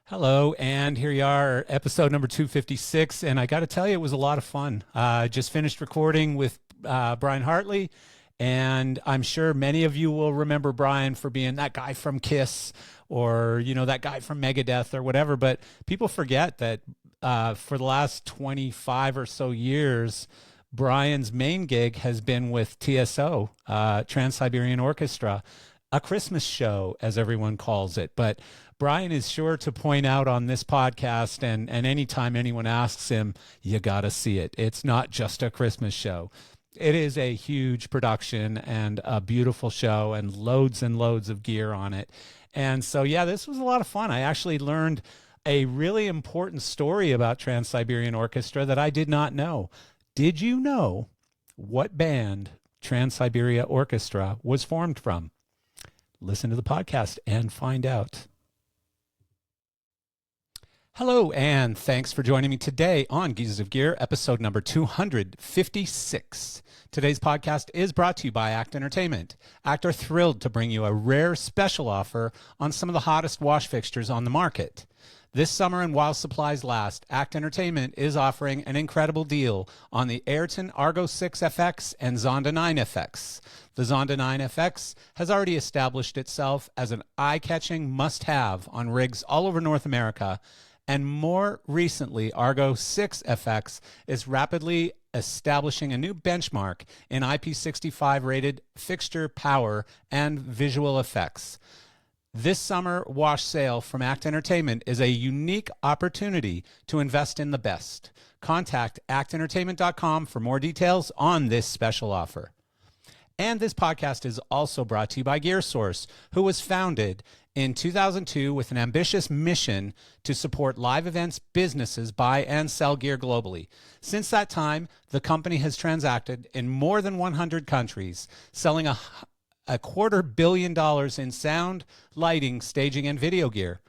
Hello, and here you are, episode number 256, and I got to tell you, it was a lot of fun. Just finished recording with Bryan Hartley, and I'm sure many of you will remember Bryan for being that guy from KISS or, that guy from Megadeth or whatever, but people forget that for the last 25 or so years, Bryan's main gig has been with TSO, Trans-Siberian Orchestra, a Christmas show, as everyone calls it. But Bryan is sure to point out on this podcast, and anytime anyone asks him, you got to see it. It's not just a Christmas show. It is a huge production and a beautiful show and loads of gear on it. And so, yeah, this was a lot of fun. I actually learned a really important story about Trans-Siberian Orchestra that I did not know. Did you know what band Trans-Siberia Orchestra was formed from? Listen to the podcast and find out. Hello, and thanks for joining me today on Geezers of Gear, episode number 256. Today's podcast is brought to you by ACT Entertainment. ACT are thrilled to bring you a rare special offer on some of the hottest wash fixtures on the market. This summer and while supplies last, ACT Entertainment is offering an incredible deal on the Ayrton Argo 6 FX and Zonda 9 FX. The Zonda 9 FX has already established itself as an eye-catching must-have on rigs all over North America, and more recently, Argo 6 FX is rapidly establishing a new benchmark in IP65 rated fixture power and visual effects. This summer wash sale from ACT Entertainment is a unique opportunity to invest in the best. Contact actentertainment.com for more details on this special offer. And this podcast is also brought to you by GearSource, who was founded in 2002 with an ambitious mission to support live events, businesses buy and sell gear globally. Since that time, the company has transacted in more than 100 countries, selling a $250 million in sound, lighting, staging, and video gear.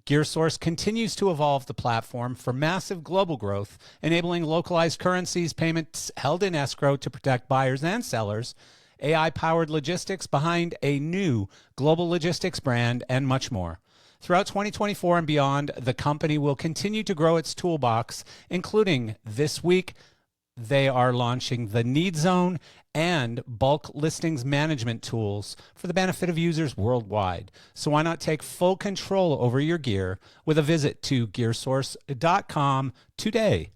GearSource continues to evolve the platform for massive global growth, enabling localized currencies, payments held in escrow to protect buyers and sellers, AI-powered logistics behind a new global logistics brand, and much more. Throughout 2024 and beyond, the company will continue to grow its toolbox, including this week, they are launching the Need Zone and bulk listings management tools for the benefit of users worldwide. So why not take full control over your gear with a visit to gearsource.com today?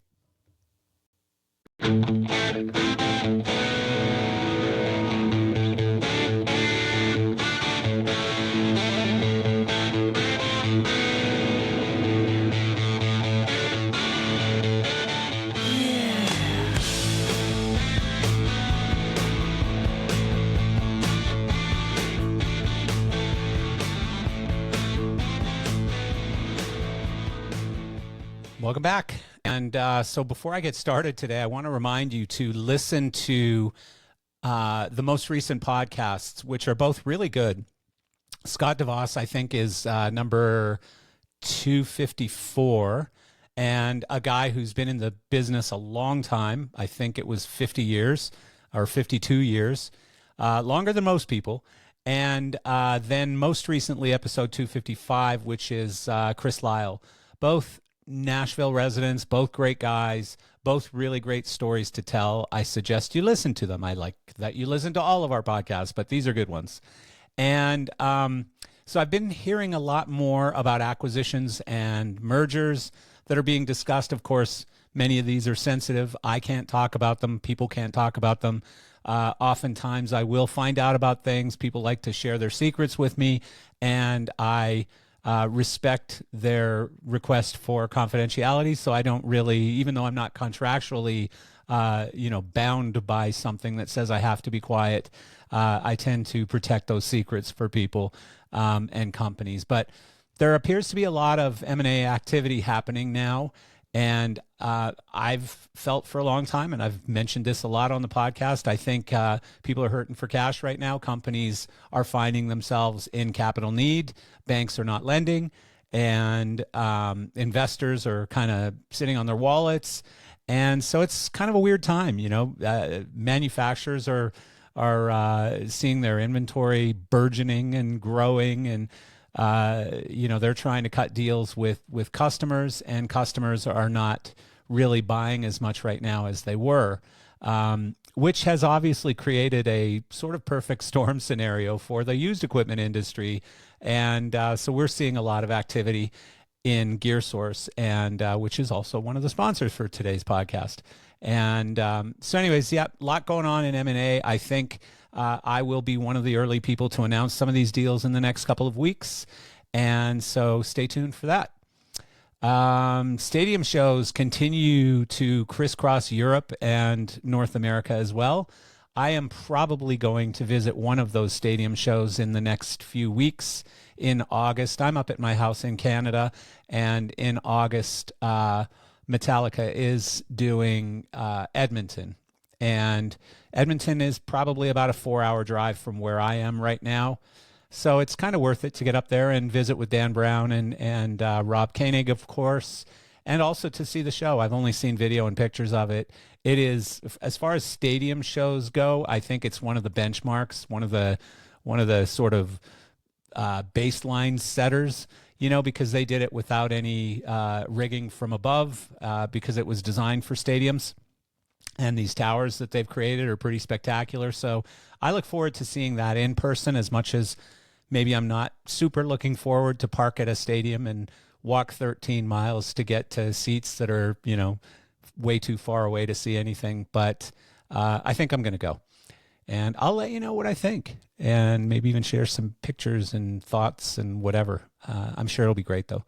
Welcome back. And so before I get started today, I want to remind you to listen to the most recent podcasts, which are both really good. Scott DeVos, I think, is number 254, and a guy who's been in the business a long time. I think it was 50 years or 52 years, longer than most people. And then most recently, episode 255, which is Chris Lyle. Both Nashville residents, both great guys, both really great stories to tell. I suggest you listen to them. I like that you listen to all of our podcasts, but these are good ones. And so I've been hearing a lot more about acquisitions and mergers that are being discussed. Of course, many of these are sensitive. I can't talk about them. People can't talk about them. Oftentimes I will find out about things. People like to share their secrets with me, and I respect their request for confidentiality. So I don't really, even though I'm not contractually, bound by something that says I have to be quiet, I tend to protect those secrets for people and companies. But there appears to be a lot of M&A activity happening now. And I've felt for a long time, and I've mentioned this a lot on the podcast, I think people are hurting for cash right now. Companies are finding themselves in capital need. Banks are not lending, and investors are kind of sitting on their wallets. And so it's kind of a weird time. Manufacturers are seeing their inventory burgeoning and growing, and they're trying to cut deals with customers, and customers are not really buying as much right now as they were, which has obviously created a sort of perfect storm scenario for the used equipment industry. And so we're seeing a lot of activity in GearSource, and which is also one of the sponsors for today's podcast. And so anyways, yeah, a lot going on in M&A. I think I will be one of the early people to announce some of these deals in the next couple of weeks. And so stay tuned for that. Stadium shows continue to crisscross Europe and North America as well. I am probably going to visit one of those stadium shows in the next few weeks. In August, I'm up at my house in Canada, and in August, Metallica is doing Edmonton. And Edmonton is probably about a 4-hour drive from where I am right now. So it's kind of worth it to get up there and visit with Dan Brown and Rob Koenig, of course, and also to see the show. I've only seen video and pictures of it. It is, as far as stadium shows go, I think it's one of the benchmarks, one of the sort of baseline setters, because they did it without any rigging from above, because it was designed for stadiums. And these towers that they've created are pretty spectacular. So I look forward to seeing that in person, as much as maybe I'm not super looking forward to park at a stadium and walk 13 miles to get to seats that are, way too far away to see anything. But I think I'm going to go. And I'll let you know what I think, and maybe even share some pictures and thoughts and whatever. I'm sure it'll be great, though.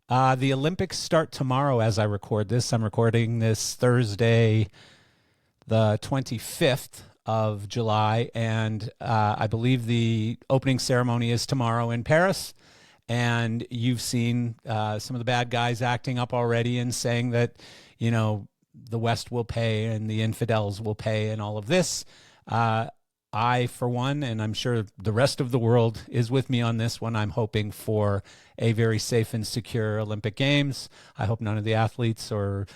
The Olympics start tomorrow as I record this. I'm recording this Thursday, the 25th of July, and I believe the opening ceremony is tomorrow in Paris. And you've seen some of the bad guys acting up already and saying that, the West will pay and the infidels will pay and all of this. I, for one, and I'm sure the rest of the world is with me on this one, I'm hoping for a very safe and secure Olympic Games. I hope none of the athletes or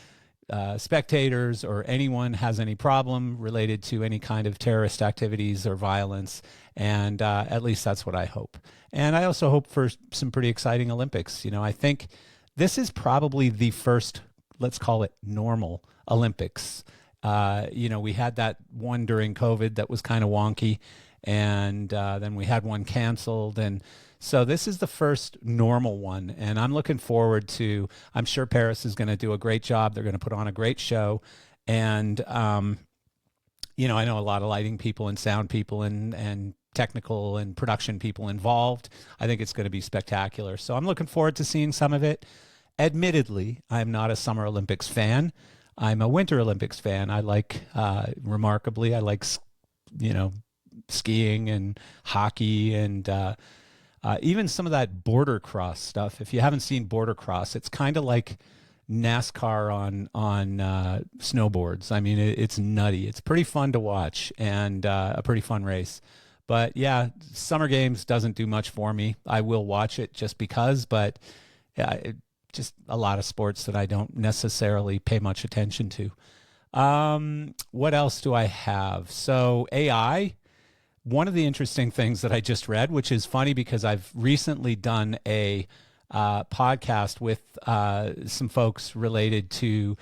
spectators or anyone has any problem related to any kind of terrorist activities or violence. And at least that's what I hope. And I also hope for some pretty exciting Olympics. I think this is probably the first, let's call it normal Olympics. We had that one during COVID that was kind of wonky, and then we had one canceled. And so this is the first normal one, and I'm looking forward to, I'm sure Paris is going to do a great job. They're going to put on a great show. And, I know a lot of lighting people and sound people and technical and production people involved. I think it's going to be spectacular. So I'm looking forward to seeing some of it. Admittedly, I'm not a Summer Olympics fan. I'm a Winter Olympics fan. I like, remarkably, I like, skiing and hockey and even some of that border cross stuff. If you haven't seen border cross, it's kind of like NASCAR on snowboards. I mean, it's nutty. It's pretty fun to watch and a pretty fun race. But yeah, Summer Games doesn't do much for me. I will watch it just because, but just a lot of sports that I don't necessarily pay much attention to. What else do I have? So AI, one of the interesting things that I just read, which is funny because I've recently done a podcast with some folks related to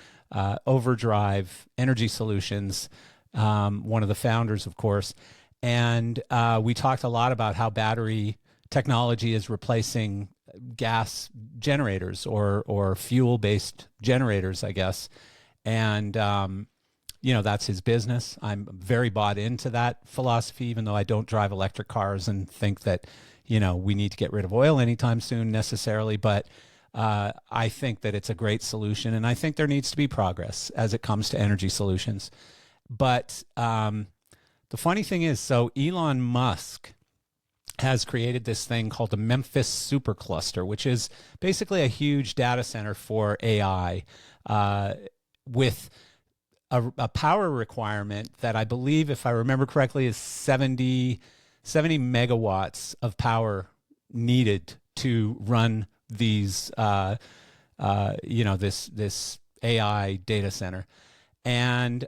Overdrive Energy Solutions, one of the founders, of course. And we talked a lot about how battery technology is replacing gas generators or fuel-based generators, I guess. And, that's his business. I'm very bought into that philosophy, even though I don't drive electric cars and think that, we need to get rid of oil anytime soon necessarily. But I think that it's a great solution, and I think there needs to be progress as it comes to energy solutions. But the funny thing is, so Elon Musk has created this thing called the Memphis Supercluster, which is basically a huge data center for AI with a power requirement that I believe, if I remember correctly, is 70 megawatts of power needed to run these, this AI data center. And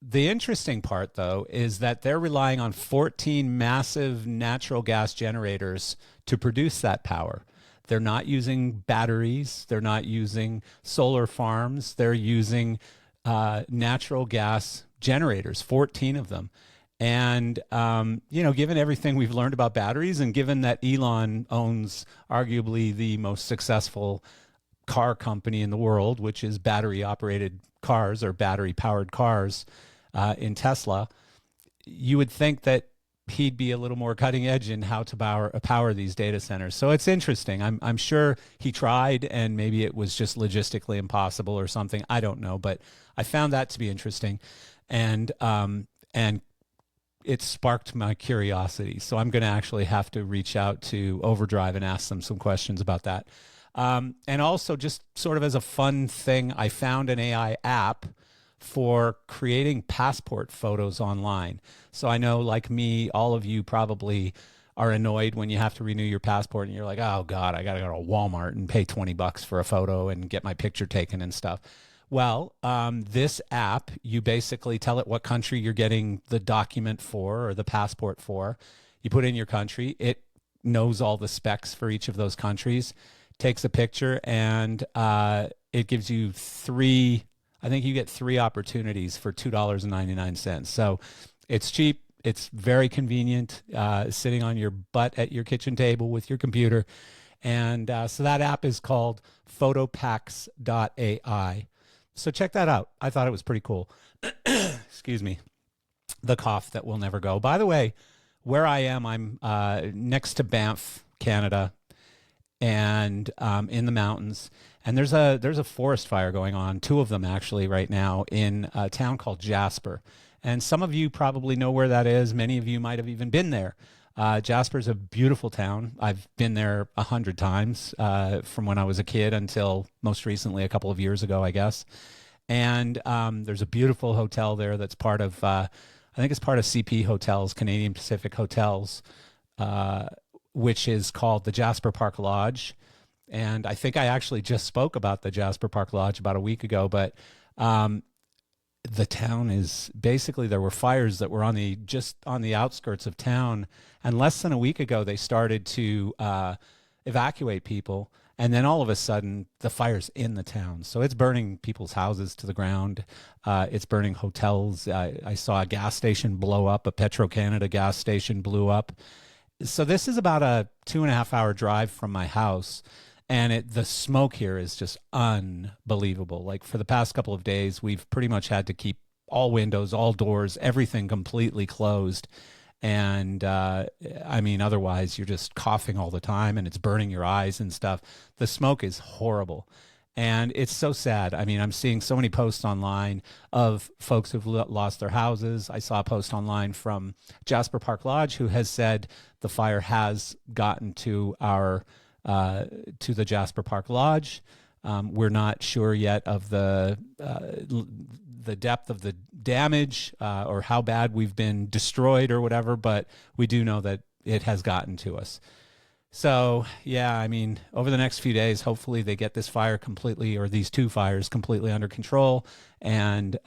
the interesting part, though, is that they're relying on 14 massive natural gas generators to produce that power. They're not using batteries. They're not using solar farms. They're using natural gas generators, 14 of them. And, given everything we've learned about batteries, and given that Elon owns arguably the most successful car company in the world, which is battery-operated cars or battery-powered cars in Tesla, you would think that he'd be a little more cutting edge in how to power these data centers. So it's interesting. I'm sure he tried, and maybe it was just logistically impossible or something. I don't know, but I found that to be interesting, and it sparked my curiosity. So I'm going to actually have to reach out to Overdrive and ask them some questions about that. And also, just sort of as a fun thing, I found an AI app for creating passport photos online. So I know, like me, all of you probably are annoyed when you have to renew your passport and you're like, oh God, I got to go to Walmart and pay $20 for a photo and get my picture taken and stuff. Well, this app, you basically tell it what country you're getting the document for or the passport for. You put in your country. It knows all the specs for each of those countries, takes a picture, and it gives you I think you get 3 opportunities for $2.99. So it's cheap. It's very convenient, sitting on your butt at your kitchen table with your computer. And so that app is called photopacks.ai. So check that out. I thought it was pretty cool. Excuse me. The cough that will never go. By the way, where I am, I'm next to Banff, Canada, and in the mountains. And there's a forest fire going on, 2 of them actually right now, in a town called Jasper. And some of you probably know where that is. Many of you might have even been there. Jasper's a beautiful town. I've been there 100 times from when I was a kid until most recently, a couple of years ago, I guess. And there's a beautiful hotel there that's part of, I think it's part of CP Hotels, Canadian Pacific Hotels, which is called the Jasper Park Lodge. And I think I actually just spoke about the Jasper Park Lodge about a week ago, but the town is basically, there were fires that were just on the outskirts of town, and less than a week ago they started to evacuate people, and then all of a sudden the fire's in the town. So it's burning people's houses to the ground. It's burning hotels. I saw a gas station blow up. A Petro-Canada gas station blew up. So this is about a 2.5-hour drive from my house. And the smoke here is just unbelievable. Like, for the past couple of days, we've pretty much had to keep all windows, all doors, everything completely closed. And otherwise you're just coughing all the time and it's burning your eyes and stuff. The smoke is horrible. And it's so sad. I mean, I'm seeing so many posts online of folks who've lost their houses. I saw a post online from Jasper Park Lodge who has said the fire has gotten to to the Jasper Park Lodge. We're not sure yet of the depth of the damage or how bad we've been destroyed or whatever, but we do know that it has gotten to us. So, yeah, I mean, over the next few days, hopefully they get this fire completely, or these 2 fires completely under control, and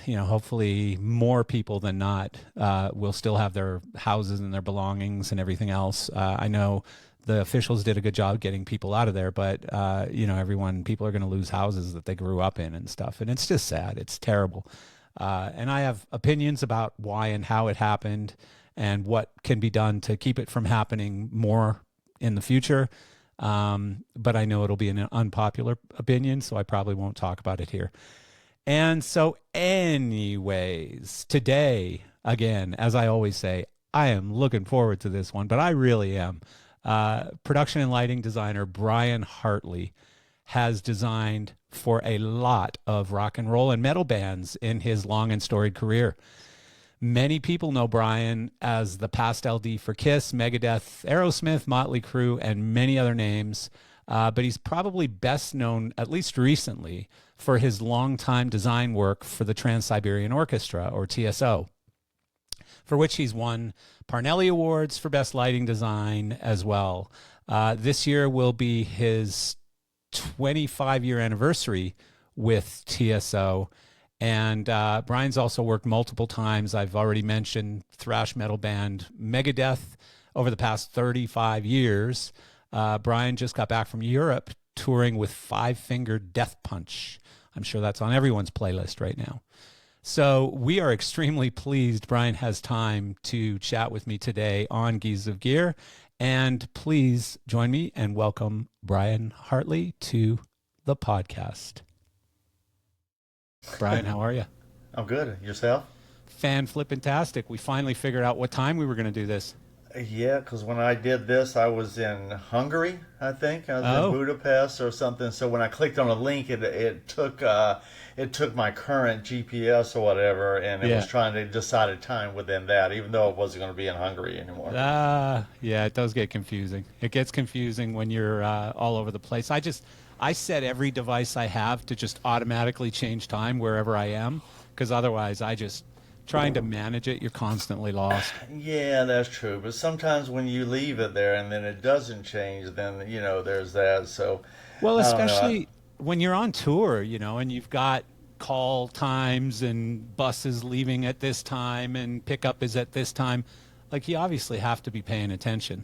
hopefully more people than not will still have their houses and their belongings and everything else. I know the officials did a good job getting people out of there, but people are going to lose houses that they grew up in and stuff, and it's just sad. It's terrible. And I have opinions about why and how it happened and what can be done to keep it from happening more in the future. But I know it'll be an unpopular opinion, so I probably won't talk about it here. And so anyways, today, again, as I always say, I am looking forward to this one, but I really am. Production and lighting designer Bryan Hartley has designed for a lot of rock and roll and metal bands in his long and storied career. Many people know Bryan as the past LD for KISS, Megadeth, Aerosmith, Mötley Crüe, and many other names. But he's probably best known, at least recently, for his longtime design work for the Trans-Siberian Orchestra, or TSO, for which he's won Parnelli Awards for Best Lighting Design as well. This year will be his 25-year anniversary with TSO, And Brian's also worked multiple times. I've already mentioned thrash metal band Megadeth over the past 35 years. Brian just got back from Europe touring with Five Finger Death Punch. I'm sure that's on everyone's playlist right now. So we are extremely pleased Brian has time to chat with me today on Geese of Gear. And please join me and welcome Bryan Hartley to the podcast. Brian, how are you? I'm good. Yourself? Fan-flippin-tastic. We finally figured out what time we were going to do this. Yeah, because when I did this, I was in Hungary, I think. I was in Budapest or something. So when I clicked on a link, it took my current GPS or whatever, and it was trying to decide a time within that, even though it wasn't going to be in Hungary anymore. Yeah, it does get confusing. It gets confusing when you're all over the place. I set every device I have to just automatically change time wherever I am, because otherwise trying to manage it, you're constantly lost. Yeah, that's true. But sometimes when you leave it there and then it doesn't change, then, there's that. So, well, especially when you're on tour, and you've got call times and buses leaving at this time and pickup is at this time, like you obviously have to be paying attention.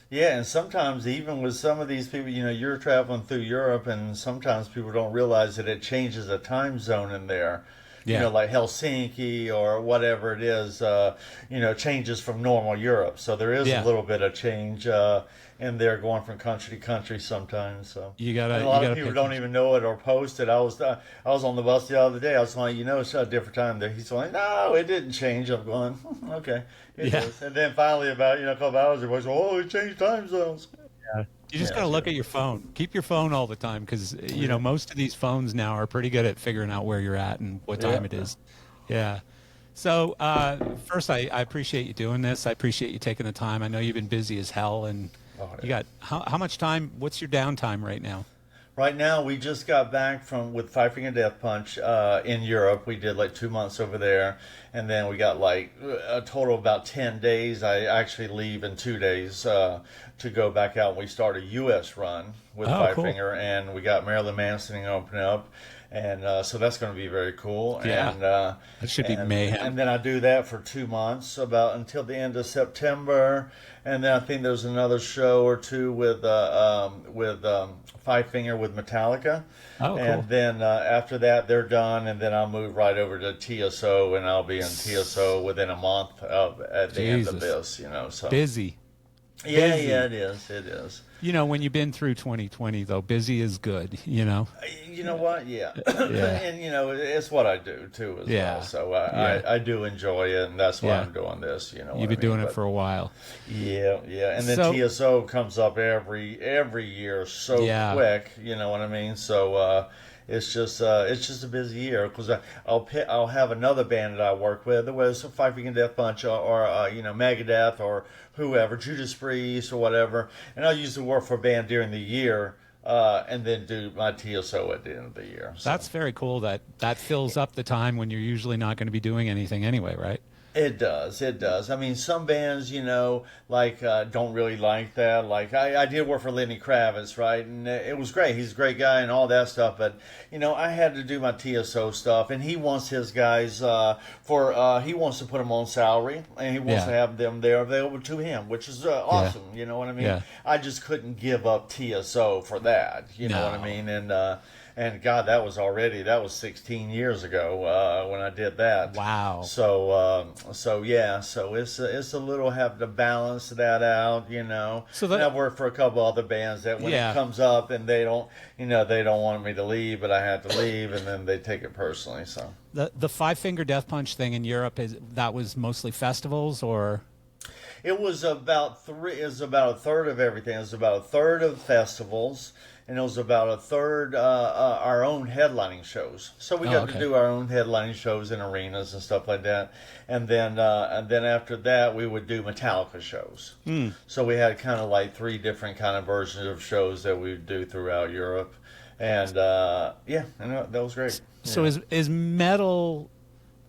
Yeah, and sometimes even with some of these people, you're traveling through Europe, and sometimes people don't realize that it changes a time zone in there. Yeah. Like Helsinki or whatever it is, changes from normal Europe. So there is a little bit of change in there going from country to country sometimes. So you gotta. And a lot of people don't even know it or post it. I was on the bus the other day. I was like, it's a different time there. He's like, no, it didn't change. I'm going, okay, it is. And then finally, about a couple hours, everybody's like, oh, it changed time zones. Yeah. You just got to look at your phone. Keep your phone all the time because, most of these phones now are pretty good at figuring out where you're at and what time it is. Yeah. So first, I appreciate you doing this. I appreciate you taking the time. I know you've been busy as hell. And you got how much time? What's your downtime right now? Right now, we just got back with Five Finger Death Punch in Europe. We did like 2 months over there, and then we got like a total of about 10 days. I actually leave in 2 days to go back out. We start a U.S. run with Five Finger, and we got Marilyn Manson opening up. And so that's going to be very cool. Yeah, and, that should be mayhem. And then I do that for 2 months, about until the end of September. And then I think there's another show or two with Five Finger with Metallica. Oh, cool. And then after that, they're done. And then I'll move right over to TSO, and I'll be in TSO within a month at the end of this. So busy. Yeah, it is. It is. When you've been through 2020, though, busy is good, You know what? Yeah. And, it's what I do, too, as well. So I do enjoy it, and that's why I'm doing this, You've been doing it for a while. Yeah. And then TSO comes up every year so quick, you know what I mean? So it's just a busy year because I'll have another band that I work with, whether it's Five Finger Death Punch or Megadeth or whoever, Judas Priest or whatever, and I'll usually work for a band during the year and then do my TSO at the end of the year. So. That's very cool. That fills up the time when you're usually not going to be doing anything anyway, right? It does. I mean, some bands, don't really like that. Like, I did work for Lenny Kravitz, right? And it was great. He's a great guy and all that stuff. But, I had to do my TSO stuff. And he wants his guys he wants to put them on salary. And he wants to have them there available to him, which is awesome. You know what I mean? Yeah. I just couldn't give up TSO for that. You know what I mean? And God, that was 16 years ago when I did that. Wow. So it's a little have to balance that out, So and I've worked for a couple other bands that when it comes up and they don't want me to leave, but I have to leave, and then they take it personally. So the Five Finger Death Punch thing in Europe that was mostly festivals, or? It was about a third of everything. It was about a third of festivals, and it was about a third our own headlining shows. So we got to do our own headlining shows in arenas and stuff like that. And then after that, we would do Metallica shows. So we had kind of like 3 different kind of versions of shows that we would do throughout Europe. And that was great. So is metal?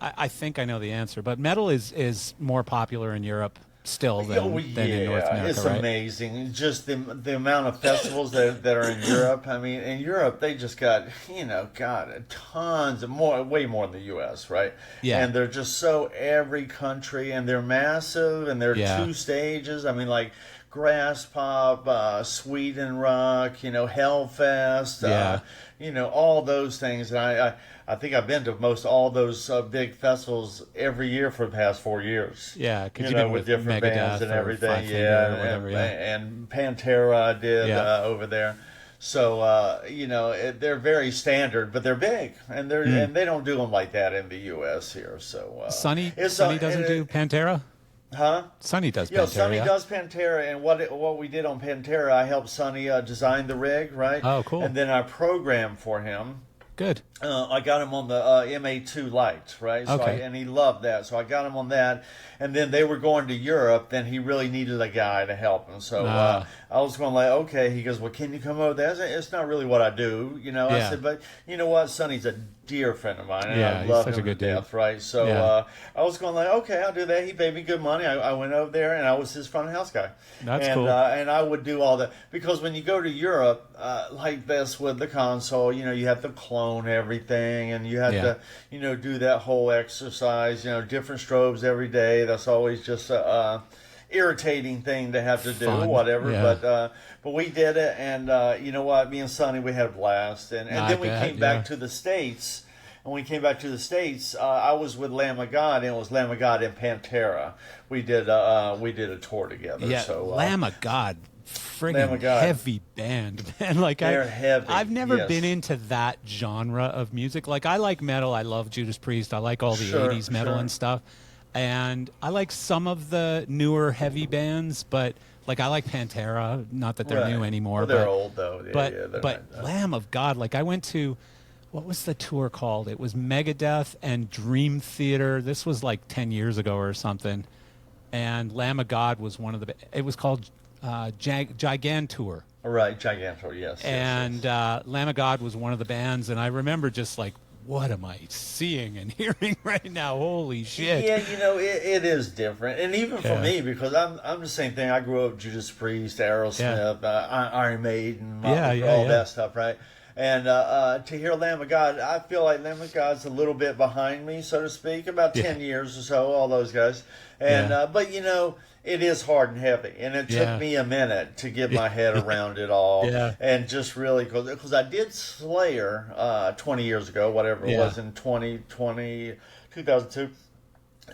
I think I know the answer, but metal is more popular in Europe still than in North America, it's right? amazing. Just the amount of festivals that are in Europe. I mean, in Europe, they just got, tons of way more than the U.S., right? Yeah. And they're just so every country, and they're massive, and they're Yeah. 2 stages. I mean, like Grass Pop, Sweden Rock, Hellfest, all those things. And I think I've been to most all those big festivals every year for the past 4 years. Yeah, because you've been with different Megadeth bands and everything. and Pantera I did over there. So they're very standard, but they're big, and they don't do them like that in the U.S. here. So Sonny doesn't do Pantera. Huh? Sonny does Pantera. Yeah, Sonny does Pantera, and what we did on Pantera, I helped Sonny design the rig, right? Oh, cool. And then I programmed for him. Good. I got him on the MA2 Lite, right? So Okay. and he loved that, so I got him on that. And then they were going to Europe, then he really needed a guy to help him. So I was going like, okay. He goes, well, can you come over there? I said, it's not really what I do, Yeah. I said, but you know what? Sonny's a dear friend of mine, and Yeah, I love he's such him a good to death, dude. right? So Yeah. I was going like, okay, I'll do that. He paid me good money. I went over there, and I was his front of house guy. That's and, cool. And I would do all that, because when you go to Europe, like this with the console, you have to clone everything, and you have to, do that whole exercise, different strobes every day. That's always just a irritating thing to have to do, Fun. whatever. Yeah. But we did it, and you know what? Me and Sonny, we had a blast, and then we came back to the States. And when we came back to the States, I was with Lamb of God, and it was Lamb of God and Pantera. We did a tour together. Yeah, so, Lamb of God, Lamb friggin' of God. heavy band, man. Like They're heavy. I've never yes. been into that genre of music. Like I like metal. I love Judas Priest. I like all the Sure, 80s metal sure. and stuff. And I like some of the newer heavy bands, but like I like Pantera. Not that they're Right. new anymore. Well, they're but, old though. Yeah, But they're not- Lamb of God. Like I went to, what was the tour called? It was Megadeth and Dream Theater. This was like 10 years ago or something. And Lamb of God was one of the. It was called Gigantour. Right, Gigantor, yes. And yes. Lamb of God was one of the bands, and I remember just like, what am I seeing and hearing right now? Holy shit! Yeah, it is different, and even for Yeah. me, because I'm the same thing. I grew up Judas Priest, Aerosmith, Iron Maiden, all that stuff, right? And to hear Lamb of God, I feel like Lamb of God's a little bit behind me, so to speak, about 10 years or so. All those guys, and but it is hard and heavy, and it took me a minute to get my head around it all, and just really because I did Slayer 20 years ago, whatever it was in 2002.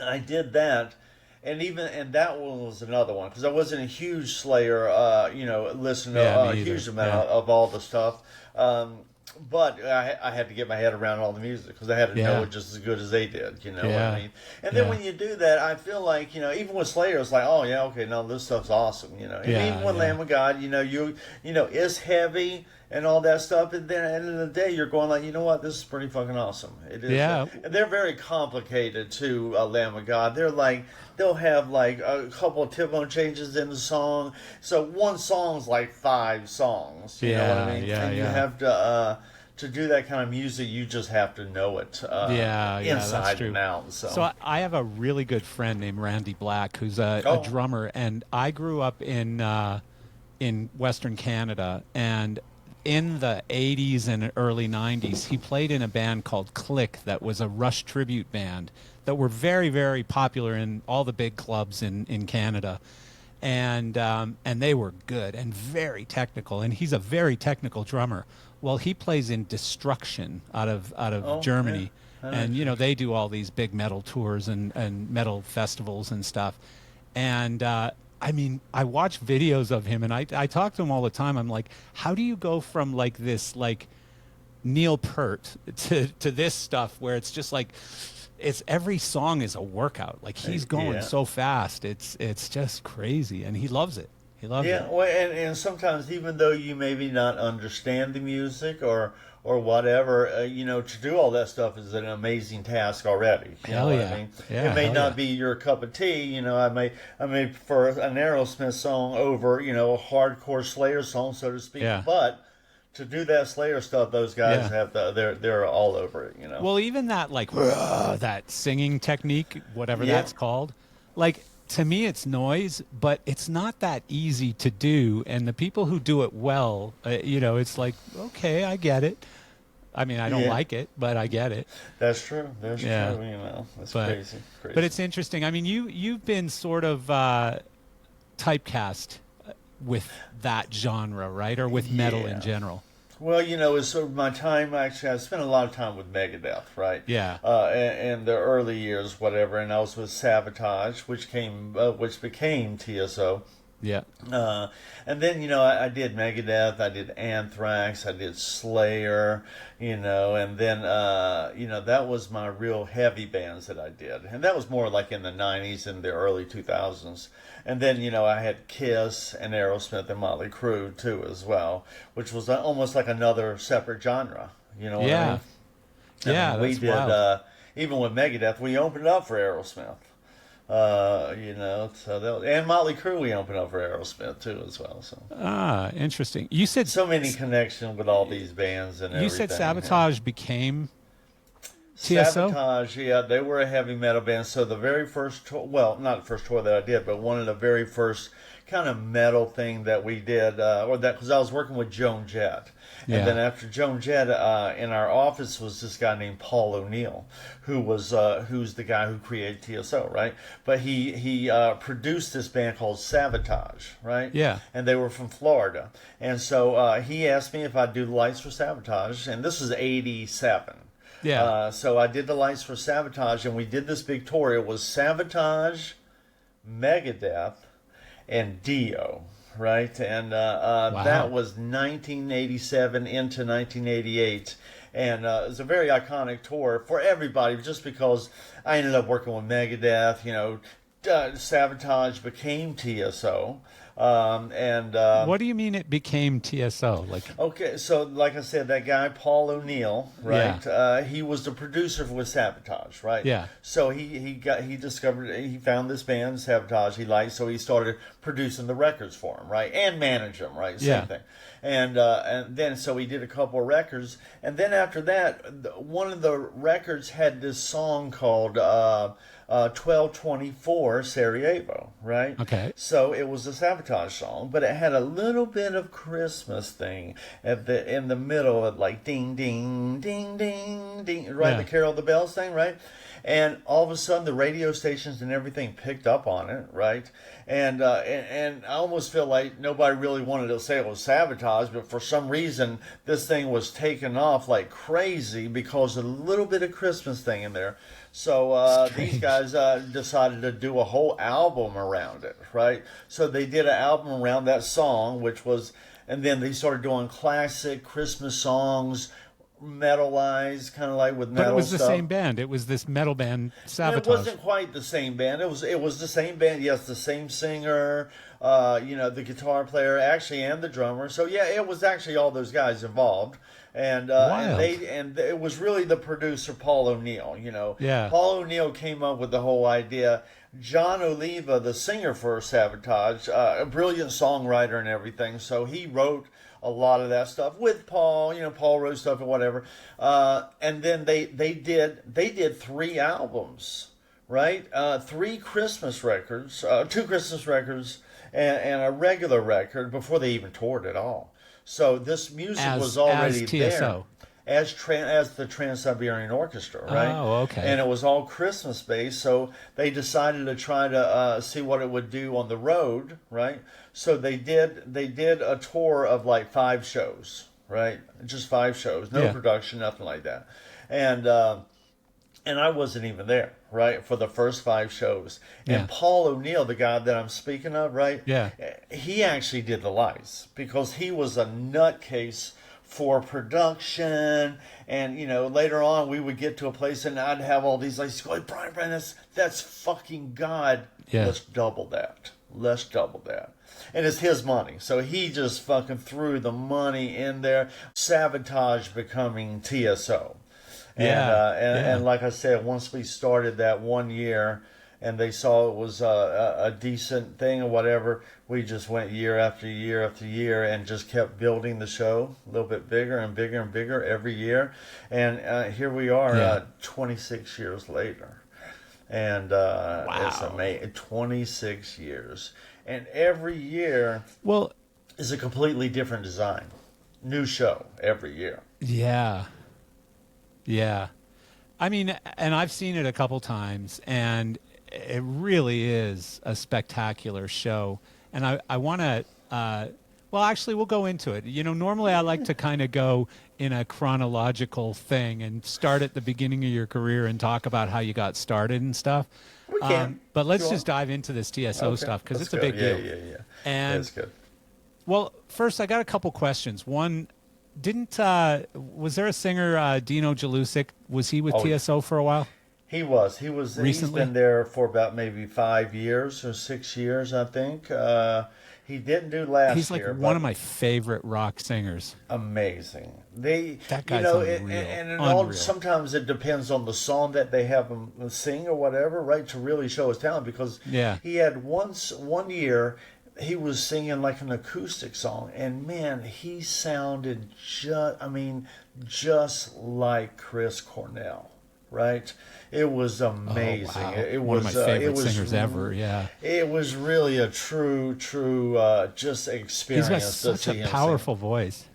I did that, and that one was another one because I wasn't a huge Slayer, listener, a huge amount of all the stuff. But I had to get my head around all the music because I had to know it just as good as they did. You know what I mean? And then when you do that, I feel like even with Slayer, it's like, oh yeah, okay, no, this stuff's awesome. And even with Lamb of God, it's heavy and all that stuff. And then at the end of the day, you're going like, you know what, this is pretty fucking awesome. It is. Yeah. And they're very complicated too. Lamb of God, they're like they'll have like a couple of tempo changes in the song. So one song's like 5 songs. You know what I mean? And you have to do that kind of music, you just have to know it inside and out. So I have a really good friend named Randy Black, who's a drummer, and I grew up in Western Canada, and in the 80s and early 90s, he played in a band called Click that was a Rush tribute band that were very, very popular in all the big clubs in Canada. And they were good and very technical, and he's a very technical drummer. Well, he plays in Destruction out of Germany, and they do all these big metal tours and metal festivals and stuff. And I mean, I watch videos of him, and I talk to him all the time. I'm like, how do you go from like this like Neil Peart to this stuff where it's just like it's every song is a workout. Like he's going so fast, it's just crazy, and he loves it. He loves it. Well, and sometimes even though you maybe not understand the music or whatever, to do all that stuff is an amazing task already. You know what I mean? Yeah, it may not be your cup of tea. I may prefer an Aerosmith song over a hardcore Slayer song, so to speak. Yeah. But to do that Slayer stuff, those guys they're all over it. Well, even that like that singing technique, whatever that's called, like to me it's noise, but it's not that easy to do. And the people who do it well, it's like, okay, I get it. I mean, I don't like it, but I get it. That's true. That's true. That's crazy. But it's interesting. I mean, you've been sort of typecast with that genre, right? Or with metal in general. Well, it's sort of my time. Actually, I spent a lot of time with Megadeth, right? Yeah. In the early years, whatever, and I was with Sabotage, which became TSO. Yeah. And then, I did Megadeth, I did Anthrax, I did Slayer, and then, that was my real heavy bands that I did. And that was more like in the 90s and the early 2000s. And then, I had KISS and Aerosmith and Mötley Crüe, too, as well, which was almost like another separate genre. You know what I mean? Yeah, we did, wild. Even with Megadeth, we opened up for Aerosmith. And Mötley Crüe we opened up for Aerosmith too as well. So interesting. You said so many connections with all these bands and everything. You said Sabotage became TSO? Sabotage, yeah, they were a heavy metal band. So the very first tour, well, not the first tour that I did, but one of the very first kind of metal thing that we did, because I was working with Joan Jett. And then after Joan Jett, in our office was this guy named Paul O'Neill, who's the guy who created TSO, right? But he produced this band called Sabotage, right? Yeah. And they were from Florida. And so he asked me if I'd do the lights for Sabotage, and this was 87. Yeah. So I did the lights for Sabotage, and we did this big tour. It was Sabotage, Megadeth, and Dio, right? And wow. That was 1987 into 1988. And it was a very iconic tour for everybody, just because I ended up working with Megadeth. Sabotage became TSO. What do you mean it became TSO? Okay, so like I said, that guy Paul O'Neill, right? Yeah. He was the producer with Sabotage, right? Yeah. So he found this band Sabotage he liked, so he started producing the records for him, right? And manage them, right? Same thing. And then so he did a couple of records, and then after that, one of the records had this song called 1224 Sarajevo, right? Okay. So it was a Sabotage song, but it had a little bit of Christmas thing in the middle of like ding ding ding ding ding, right? The Carol of the Bells thing, right? And all of a sudden the radio stations and everything picked up on it, right? And I almost feel like nobody really wanted to say it was Sabotage, but for some reason this thing was taken off like crazy because of a little bit of Christmas thing in there. So these guys decided to do a whole album around it, right? So they did an album around that song, and then they started doing classic Christmas songs, metalized, kind of like with metal. But it was stuff. The same band. It was this metal band, Sabotage. It wasn't quite the same band. It was the same band. Yes, the same singer, the guitar player, actually, and the drummer. So yeah, it was actually all those guys involved. And it was really the producer Paul O'Neill. Paul O'Neill came up with the whole idea. John Oliva, the singer for Sabotage, a brilliant songwriter and everything, so he wrote a lot of that stuff with Paul. Paul wrote stuff and whatever. And then they did 3 albums, right? 3 Christmas records, 2 Christmas records, and a regular record before they even toured at all. So this music was already there as the Trans-Siberian Orchestra, right? Oh, okay. And it was all Christmas based, so they decided to try to see what it would do on the road, right? So they did a tour of like 5 shows, right? Just 5 shows, no production, nothing like that, and I wasn't even there, right, for the first 5 shows. And Paul O'Neill, the guy that I'm speaking of, right? Yeah. He actually did the lights because he was a nutcase for production. And, later on we would get to a place and I'd have all these lights go, Brian, that's fucking God. Yeah. Let's double that. And it's his money. So he just fucking threw the money in there. Sabotage becoming TSO. And like I said, once we started that one year and they saw it was a decent thing or whatever, we just went year after year after year and just kept building the show a little bit bigger and bigger and bigger every year. And here we are 26 years later. And it's amazing. 26 years. And every year is a completely different design. New show every year. Yeah. Yeah. I mean, and I've seen it a couple times, and it really is a spectacular show. And I want to, well, actually, we'll go into it. You know, normally I like to kind of go in a chronological thing and start at the beginning of your career and talk about how you got started and stuff. We can. But let's just dive into this TSO stuff because it's a big deal. Yeah. And that's good. Well, first, I got a couple questions. One, was there a singer, Dino Jalusic? Was he with TSO for a while? He was. Recently? He's been there for about maybe 5 years or 6 years, I think. He didn't do last year. He's like one of my favorite rock singers. Amazing. That guy's unreal. And sometimes it depends on the song that they have him sing or whatever, right, to really show his talent. Because he had one year he was singing like an acoustic song, and man, he sounded just like Chris Cornell, right? It was amazing. Oh, wow. It one was of my favorite singers ever. Yeah, it was really a true just experience. He's got such a powerful voice.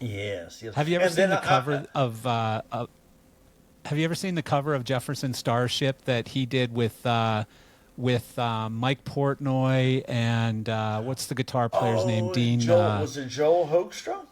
Yes. Have you ever seen the cover of? Have you ever seen the cover of Jefferson Starship that he did with Mike Portnoy and what's the guitar player's name? Dean. Was it Joel Hoekstra?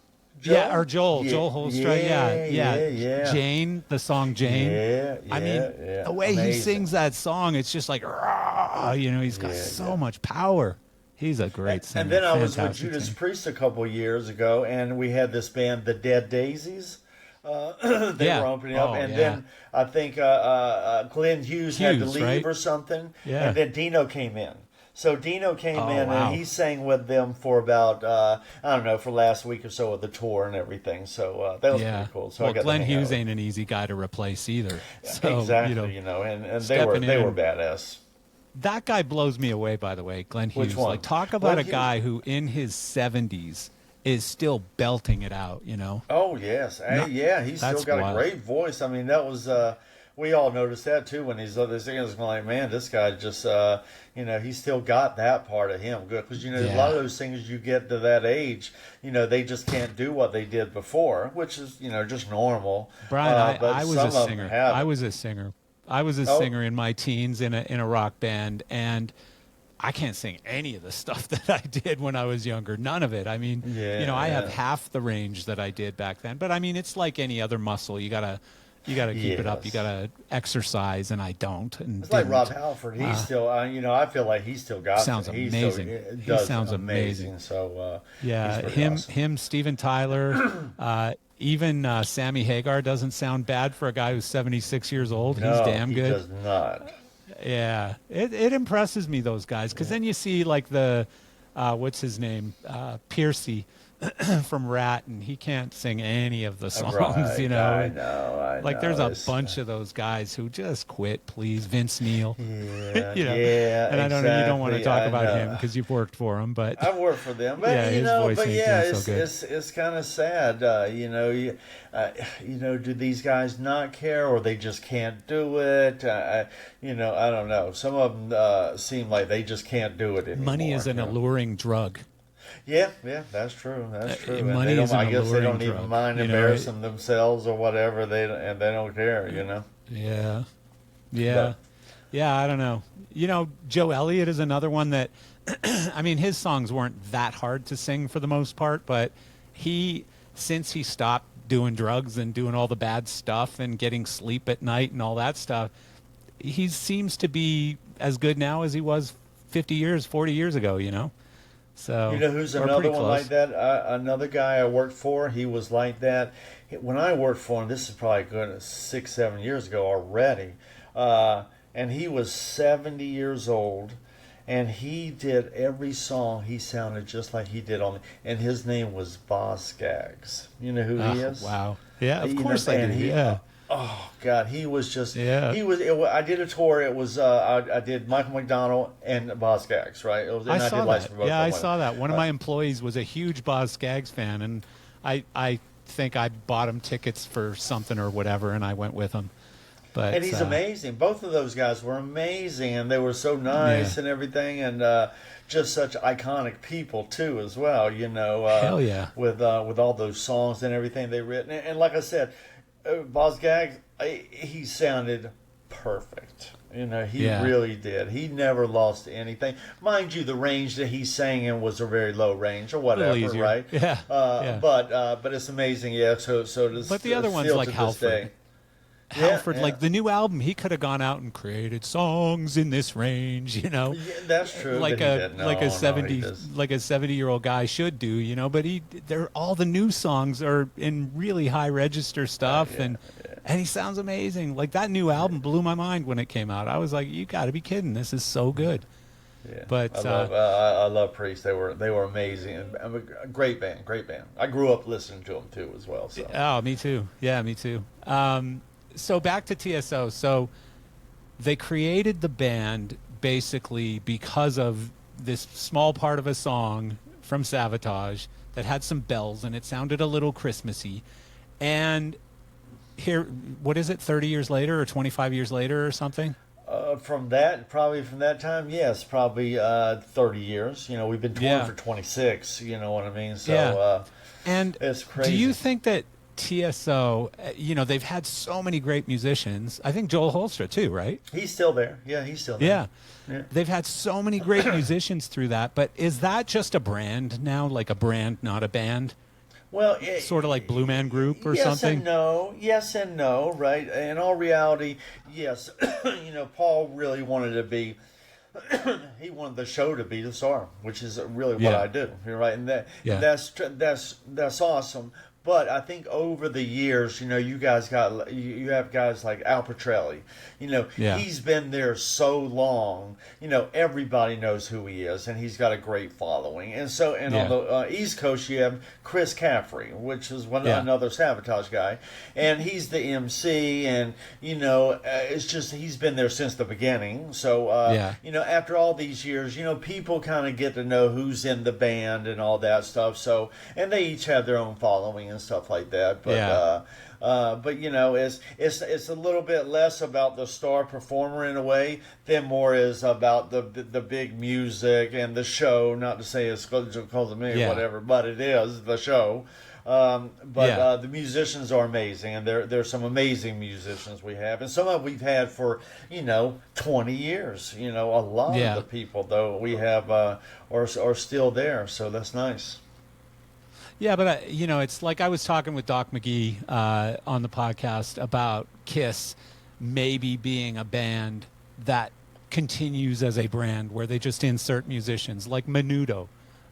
Yeah, or Joel Holstra. Yeah. Jane, the song Jane. I mean, the way he sings that song, it's just like, you know, he's got so much power. He's a great singer. And then I was with Judas Priest a couple of years ago, and we had this band, the Dead Daisies. They were opening up, and then I think Glenn Hughes had to leave or something, and then Dino came in. So Dino came in, and he sang with them for about, I don't know, for last week or so of the tour and everything. So that was pretty cool. So well, Glenn Hughes ain't an easy guy to replace either. So, exactly, and they were badass. That guy blows me away, by the way, Glenn Hughes. Which one? Like, talk about a guy who in his 70s is still belting it out, you know? Oh, yes. He's still got a great voice. I mean, that was... we all noticed that too when he's other singers. Like, man, this guy just, he's still got that part of him. Good, because a lot of those singers you get to that age, they just can't do what they did before, which is, just normal. Brian, I was a singer. I was a singer in my teens in a rock band, and I can't sing any of the stuff that I did when I was younger. None of it. I mean, I have half the range that I did back then. But I mean, it's like any other muscle. You gotta keep it up. You gotta exercise, and I don't. And it's like Rob Halford. He's still, I feel like he's still got. Sounds amazing. He sounds amazing. So him, Steven Tyler, even Sammy Hagar doesn't sound bad for a guy who's 76 years old. No, he's damn good. He does not. Yeah, it impresses me, those guys, because then you see like the what's his name, Piercy from Rat, and he can't sing any of the songs. Right. I know. Like there's a bunch of those guys who just quit. Please, Vince Neil. Yeah, and I don't know. You don't want to talk about him because you've worked for him, but I've worked for them. But his voice ain't so good. It's kind of sad. Do these guys not care, or they just can't do it? I don't know. Some of them seem like they just can't do it anymore. Money is an alluring drug. Yeah, that's true. That's true. Money is an alluring drug. I guess they don't even mind embarrassing themselves or whatever. They don't care. Yeah. I don't know. Joe Elliott is another one that, I mean, his songs weren't that hard to sing for the most part, but since he stopped doing drugs and doing all the bad stuff and getting sleep at night and all that stuff, he seems to be as good now as he was 40 years ago, So who's another one like that? Another guy I worked for, he was like that. When I worked for him, this is probably good 6-7 years ago already, and he was 70 years old, and he did every song. He sounded just like he did and his name was Boz Scaggs. You know who he is? Wow. Yeah, of course I do. Yeah. Oh God, he was just. Yeah. He was. I did a tour. It was. I did Michael McDonald and Boz Scaggs, right? I saw that. Yeah, I saw that. One of my employees was a huge Boz Scaggs fan, and I think I bought him tickets for something or whatever, and I went with him. But and he's amazing. Both of those guys were amazing, and they were so nice and everything, and just such iconic people too, as well. Hell yeah. With all those songs and everything they written, and like I said, Boz Scaggs, he sounded perfect. He really did. He never lost anything. Mind you, the range that he sang in was a very low range or whatever, right? Yeah. But it's amazing, yeah. So but the other ones like Halford. Halford, like the new album, he could have gone out and created songs in this range, Yeah, that's true. Like a 70-year-old guy should do, But they're all the new songs are in really high register stuff, and he sounds amazing. Like that new album blew my mind when it came out. I was like, you got to be kidding! This is so good. Yeah, but I love Priest. They were amazing. A great band. I grew up listening to them too, as well. So. Oh, me too. Yeah, me too. So back to TSO. So they created the band basically because of this small part of a song from Savatage that had some bells and it sounded a little Christmassy. And here, what is it, 30 years later or 25 years later or something? From that time, yes, probably 30 years. We've been touring for 26, you know what I mean? So, and it's crazy. Do you think that TSO, they've had so many great musicians. I think Joel Holstra too, right? He's still there. Yeah, he's still there. Yeah. They've had so many great musicians through that, but is that just a brand now, like a brand, not a band? Well, sort of like Blue Man Group or yes something? Yes and no, right? In all reality, yes. Paul really wanted to be, he wanted the show to be the star, which is really what I do, right? And that's awesome. But I think over the years, you have guys like Al Petrelli. He's been there so long. Everybody knows who he is, and he's got a great following. And so, on the East Coast, you have Chris Caffrey, which is another Savatage guy, and he's the MC. And it's just he's been there since the beginning. So after all these years, people kind of get to know who's in the band and all that stuff. So, and they each have their own following and stuff like that, but it's a little bit less about the star performer in a way than more is about the big music and the show. Not to say it's called to me whatever, but it is the show. The musicians are amazing, and there's some amazing musicians we have, and some of we've had for 20 years. A lot of the people though we have are still there, so that's nice. Yeah, but it's like I was talking with Doc McGee on the podcast about KISS maybe being a band that continues as a brand where they just insert musicians like Menudo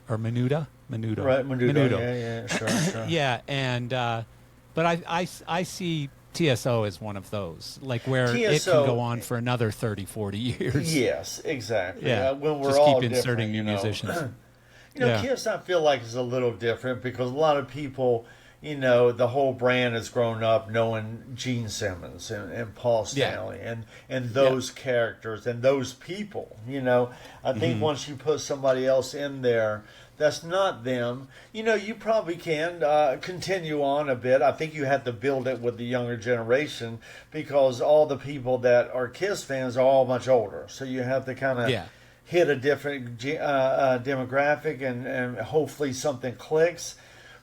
or Menuda. Right, Menudo. Yeah, sure. Yeah, and but I see TSO as one of those, like where TSO, it can go on for another 30, 40 years. Yes, exactly. Yeah, when we're just all keep inserting new musicians. KISS, I feel like is a little different because a lot of people, the whole brand has grown up knowing Gene Simmons and Paul Stanley and those characters and those people. I think once you put somebody else in there that's not them, you probably can continue on a bit. I think you have to build it with the younger generation because all the people that are KISS fans are all much older. So you have to kind of hit a different demographic and hopefully something clicks.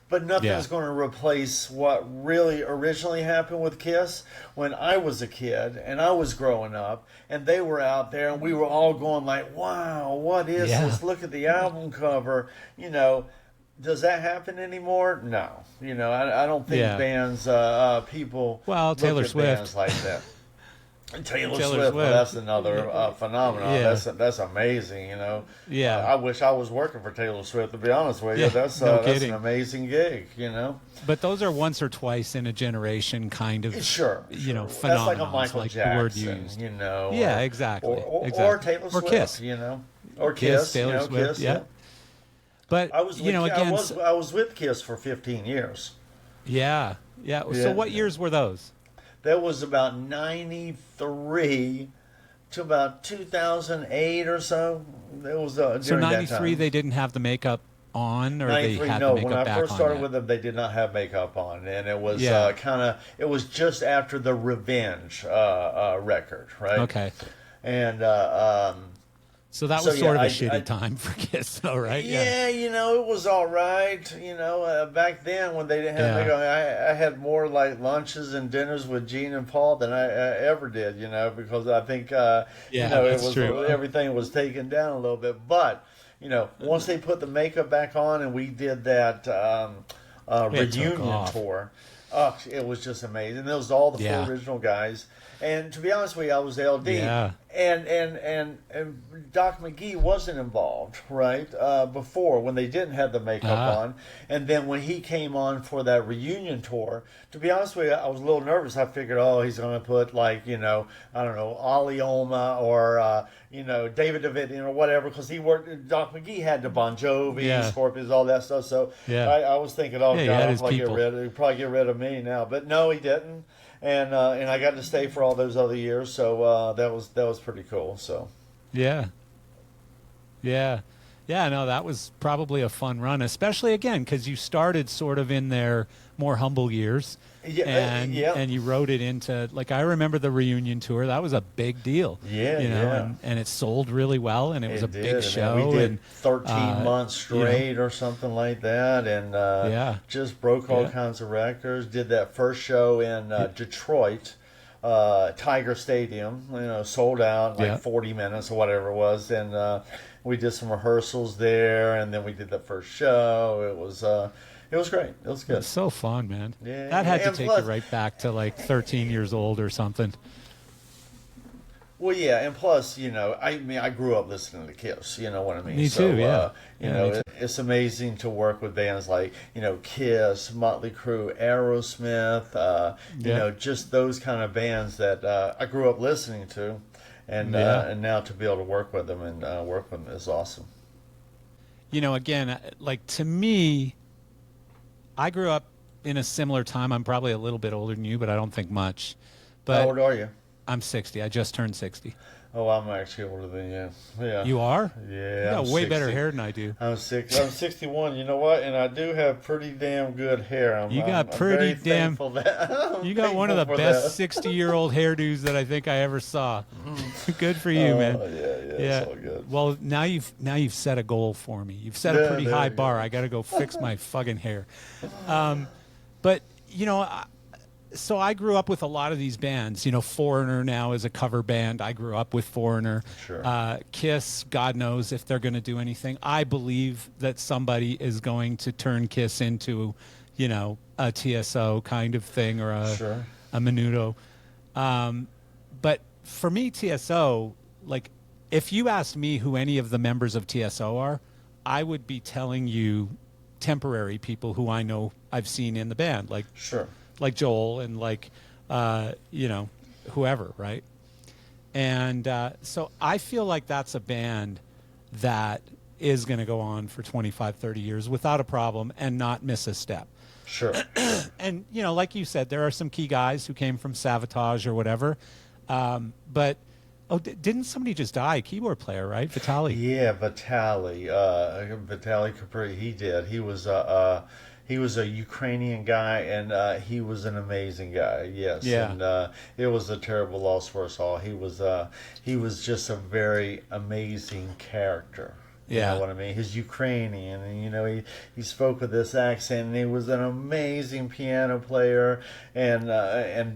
But nothing's going to replace what really originally happened with KISS when I was a kid and I was growing up and they were out there and we were all going like, wow, what is this? Look at the album cover. Does that happen anymore? No. I don't think bands, people Taylor look at Swift. bands like that. Taylor Swift. Well, that's another phenomenon. That's amazing. I wish I was working for Taylor Swift. To be honest with you, that's an amazing gig. But those are once or twice in a generation kind of phenomenon. That's like a Michael Jackson. The word used. Exactly. Or Taylor Swift. Or KISS. Or KISS. Taylor Swift. KISS, But I was with KISS for 15 years. Yeah. So what years were those? That was about 93 to about 2008 or so. It was during so 93 that time. they didn't have the makeup on, or they 93, had no. the makeup When I back first on started yet? with them, they did not have makeup on, and it was Yeah. it was just after the Revenge record, right? Okay. And So that was sort of a shitty time for KISS, though, right? yeah, it was all right. Back then when they didn't have makeup, I had more like lunches and dinners with Gene and Paul than I ever did. Because I think it was true. everything was taken down a little bit. But once they put the makeup back on and we did that reunion tour, it was just amazing. There was all the four original guys. And to be honest with you, I was LD. Yeah. And Doc McGee wasn't involved, right? Before, when they didn't have the makeup on. And then when he came on for that reunion tour, to be honest with you, I was a little nervous. I figured, he's going to put I don't know, Ali Oma or, David Davidian or whatever, because Doc McGee had the Bon Jovi, Scorpions, all that stuff. So I was thinking, God, he'll probably get rid of me now. But no, he didn't. And I got to stay for all those other years, so that was pretty cool. So, no, that was probably a fun run, especially again because you started sort of in their more humble years, and you wrote it into I remember the reunion tour. That was a big deal, and it sold really well, and it was a big show. We did 13 months straight or something like that, and just broke all kinds of records. Did that first show in Detroit, Tiger Stadium, sold out in 40 minutes or whatever it was, and we did some rehearsals there, and then we did the first show. It was great. It was good. It's so fun, man. Yeah, that had to take you right back to 13 years old or something. Well, yeah, and plus, I grew up listening to KISS. You know what I mean? Me too. Yeah. It's amazing to work with bands like KISS, Mötley Crüe, Aerosmith. Just those kind of bands that I grew up listening to, and now to be able to work with them and work with them is awesome. Again, to me, I grew up in a similar time. I'm probably a little bit older than you, but I don't think much. But how old are you? I'm 60. I just turned 60. Oh, I'm actually older than you. Yeah. You are? Yeah. You got way better hair than I do. I'm 61. You know what? And I do have pretty damn good hair. You got one of the best 60-year-old hairdos that I think I ever saw. Good for you, man. Yeah. It's all good. Well, now you've set a goal for me. You've set a pretty high bar. I got to go fix my fucking hair. But so I grew up with a lot of these bands. Foreigner now is a cover band. I grew up with Foreigner. Sure. KISS, God knows if they're going to do anything. I believe that somebody is going to turn KISS into, a TSO kind of thing or a Menudo. But for me, TSO, if you asked me who any of the members of TSO are, I would be telling you temporary people who I know I've seen in the band. Like Joel and whoever, right? And so I feel like that's a band that is going to go on for 25, 30 years without a problem and not miss a step. Sure. And, like you said, there are some key guys who came from Savatage or whatever. But, didn't somebody just die? A keyboard player, right? Vitali. Yeah, Vitali Capri, he did. He was a Ukrainian guy, and he was an amazing guy. Yes, and it was a terrible loss for us all. He was just a very amazing character. You know what I mean? He's Ukrainian, and he spoke with this accent, and he was an amazing piano player, and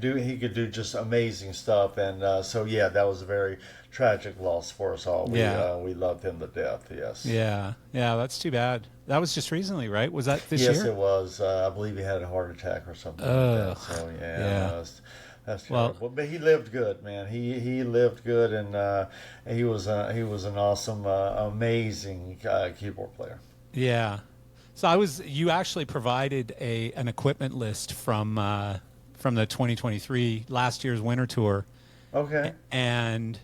he could do just amazing stuff, and so that was a very tragic loss for us all. We loved him to death. Yes. Yeah, that's too bad. That was just recently, right? Was that this year? Yes, it was. I believe he had a heart attack or something like that. So that's terrible. Well, but he lived good, man. He lived good, and he was an awesome, amazing keyboard player. Yeah. So you actually provided an equipment list from the 2023 last year's winter tour. Okay. And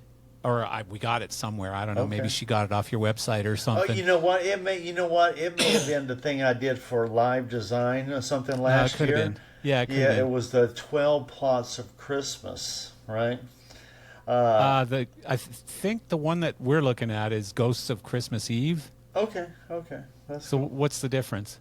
we got it somewhere. I don't know. Okay. Maybe she got it off your website or something. Oh, you know what? It may have been the thing I did for live design or something last year. It could have been. Yeah, it was the 12 Plots of Christmas, right? I think the one that we're looking at is Ghosts of Christmas Eve. Okay. So what's the difference?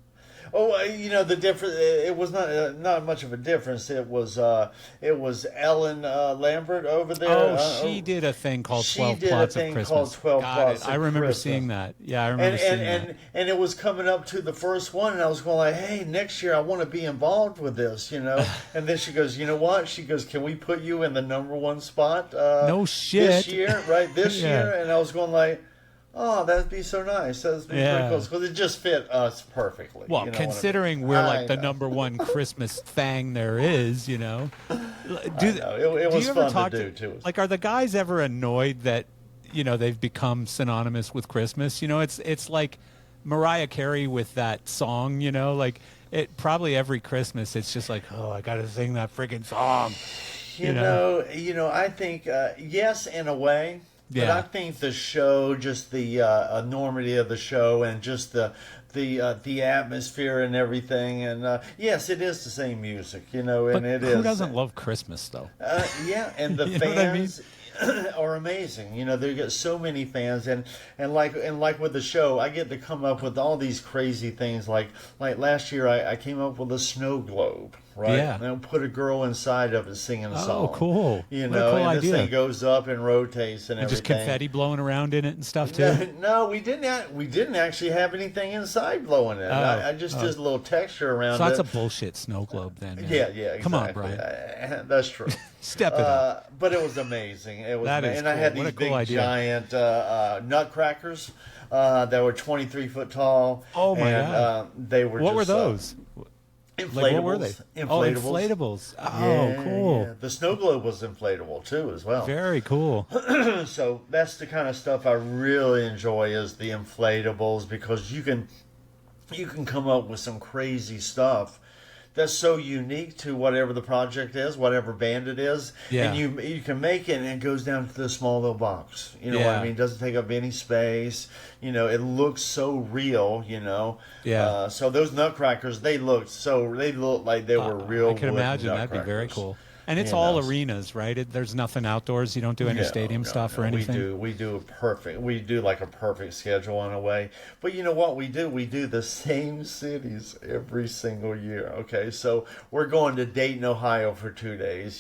Oh, the difference. It was not much of a difference. It was Ellen Lambert over there. Oh, she did a thing called 12 Plots of Christmas. 12 Got Plots it. of I remember Christmas. seeing that. Yeah, I remember seeing that. And it was coming up to the first one, and I was going like, hey, next year I want to be involved with this, And then she goes, you know what? She goes, can we put you in the #1 spot? No shit. This year, right? This Yeah. year, and I was going like. Oh, that'd be so nice. That'd be pretty cool because it just fit us perfectly. Well, considering we're like the #1 Christmas thing there is, It was you ever fun to do too. Like, are the guys ever annoyed that they've become synonymous with Christmas? It's like Mariah Carey with that song. Like it probably every Christmas it's just like, oh, I got to sing that freaking song. I think yes, in a way. But Yeah. I think the show, just the enormity of the show, and just the atmosphere and everything, and yes, it is the same music, and But it who is. doesn't love Christmas though? Yeah, and the You know what I mean? fans are amazing. They get so many fans, and like with the show, I get to come up with all these crazy things. Like last year, I came up with a snow globe. Right, Yeah. and put a girl inside of it singing a song. Oh, cool! What a cool and idea. this thing goes up and rotates and everything. Just confetti blowing around in it and stuff too. No, we didn't. We didn't actually have anything inside blowing it. I just did a little texture around So it. that's a bullshit snow globe then. Man. Yeah, exactly. Come on, Brian. That's true. Step it up. But it was amazing. It was, That is and I cool. had What these a cool big idea. giant nutcrackers that were 23 foot tall. Oh my and, God! They were. What were just, those? Inflatables. Like, what were they? Inflatables. Oh, inflatables. Oh, Yeah, cool. yeah. The snow globe was inflatable too, as well. Very cool. So that's the kind of stuff I really enjoy is the inflatables, because you can come up with some crazy stuff that's so unique to whatever the project is, whatever band it is. Yeah. And you can make it, and it goes down to this small little box. You know what Yeah. I mean? It doesn't take up any space. It looks so real, Yeah. So those nutcrackers, they looked like they were real. I can wooden imagine that'd be very nutcrackers. cool. And it's all arenas, right? There's nothing outdoors. You don't do any stadium stuff or anything. We do like a perfect schedule in a way. But you know what we do? We do the same cities every single year. Okay, so we're going to Dayton, Ohio for 2 days.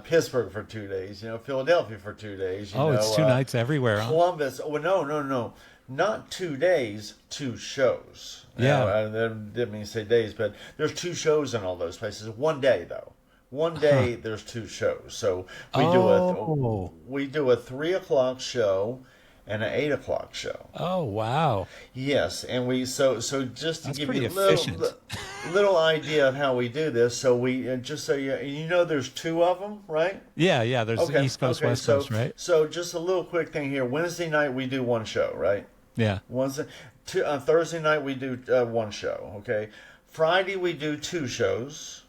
Pittsburgh for 2 days. Philadelphia for 2 days. It's 2 nights everywhere. Huh? Columbus. Oh no. Not 2 days, 2 shows. Yeah. I didn't mean to say days, but there's 2 shows in all those places. One day though. One day there's 2 shows, so we do a 3 o'clock show and an 8 o'clock show. Oh wow! Yes, and we so just to That's give pretty you a efficient. little idea of how we do this. So we just so there's 2 of them, right? Yeah. There's East Coast, West Coast, right? So just a little quick thing here. Wednesday night we do 1 show, right? Yeah. Thursday night we do 1 show. Okay. Friday we do 2 shows.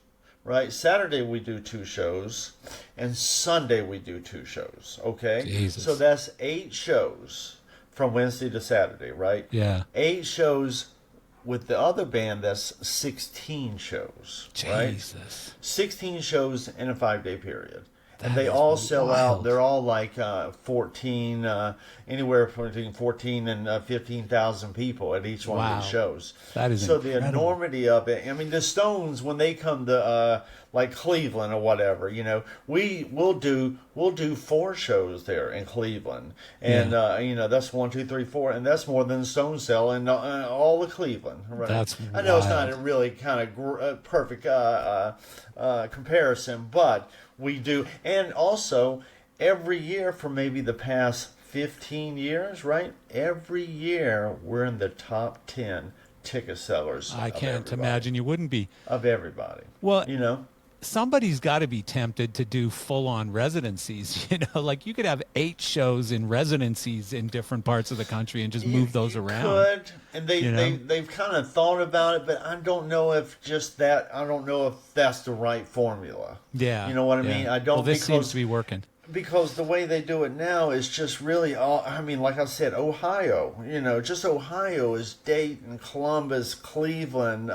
Right, Saturday we do 2 shows, and Sunday we do 2 shows. Okay, Jesus. So that's 8 shows from Wednesday to Saturday, right? Yeah. 8 shows with the other band. That's 16 shows. Jesus. Right? 16 shows in a 5-day period. And That they is all sell out. wild. They're all like 14, anywhere between 14 and 15,000 people at each one of Wow. these shows. That is so incredible. the enormity of it. I mean, the Stones, when they come to like Cleveland or whatever, we'll do 4 shows there in Cleveland, and that's 1, 2, 3, 4, and that's more than the Stones sell in all of Cleveland. Right? That's I know it's wild. not a really kind of perfect comparison, but we do. And also, every year for maybe the past 15 years, right? Every year we're in the top 10 ticket sellers. I of can't everybody. imagine you wouldn't be. Of everybody. Well, somebody's got to be tempted to do full-on residencies. Like you could have 8 shows in residencies in different parts of the country and just move those around. Could, and they've kind of thought about it, but I don't know if that's the right formula. Yeah. You know what I yeah. mean? I don't. Well, this because, seems to be working. Because the way they do it now is just really all, I mean, like I said, Ohio, just Ohio is Dayton, Columbus, Cleveland,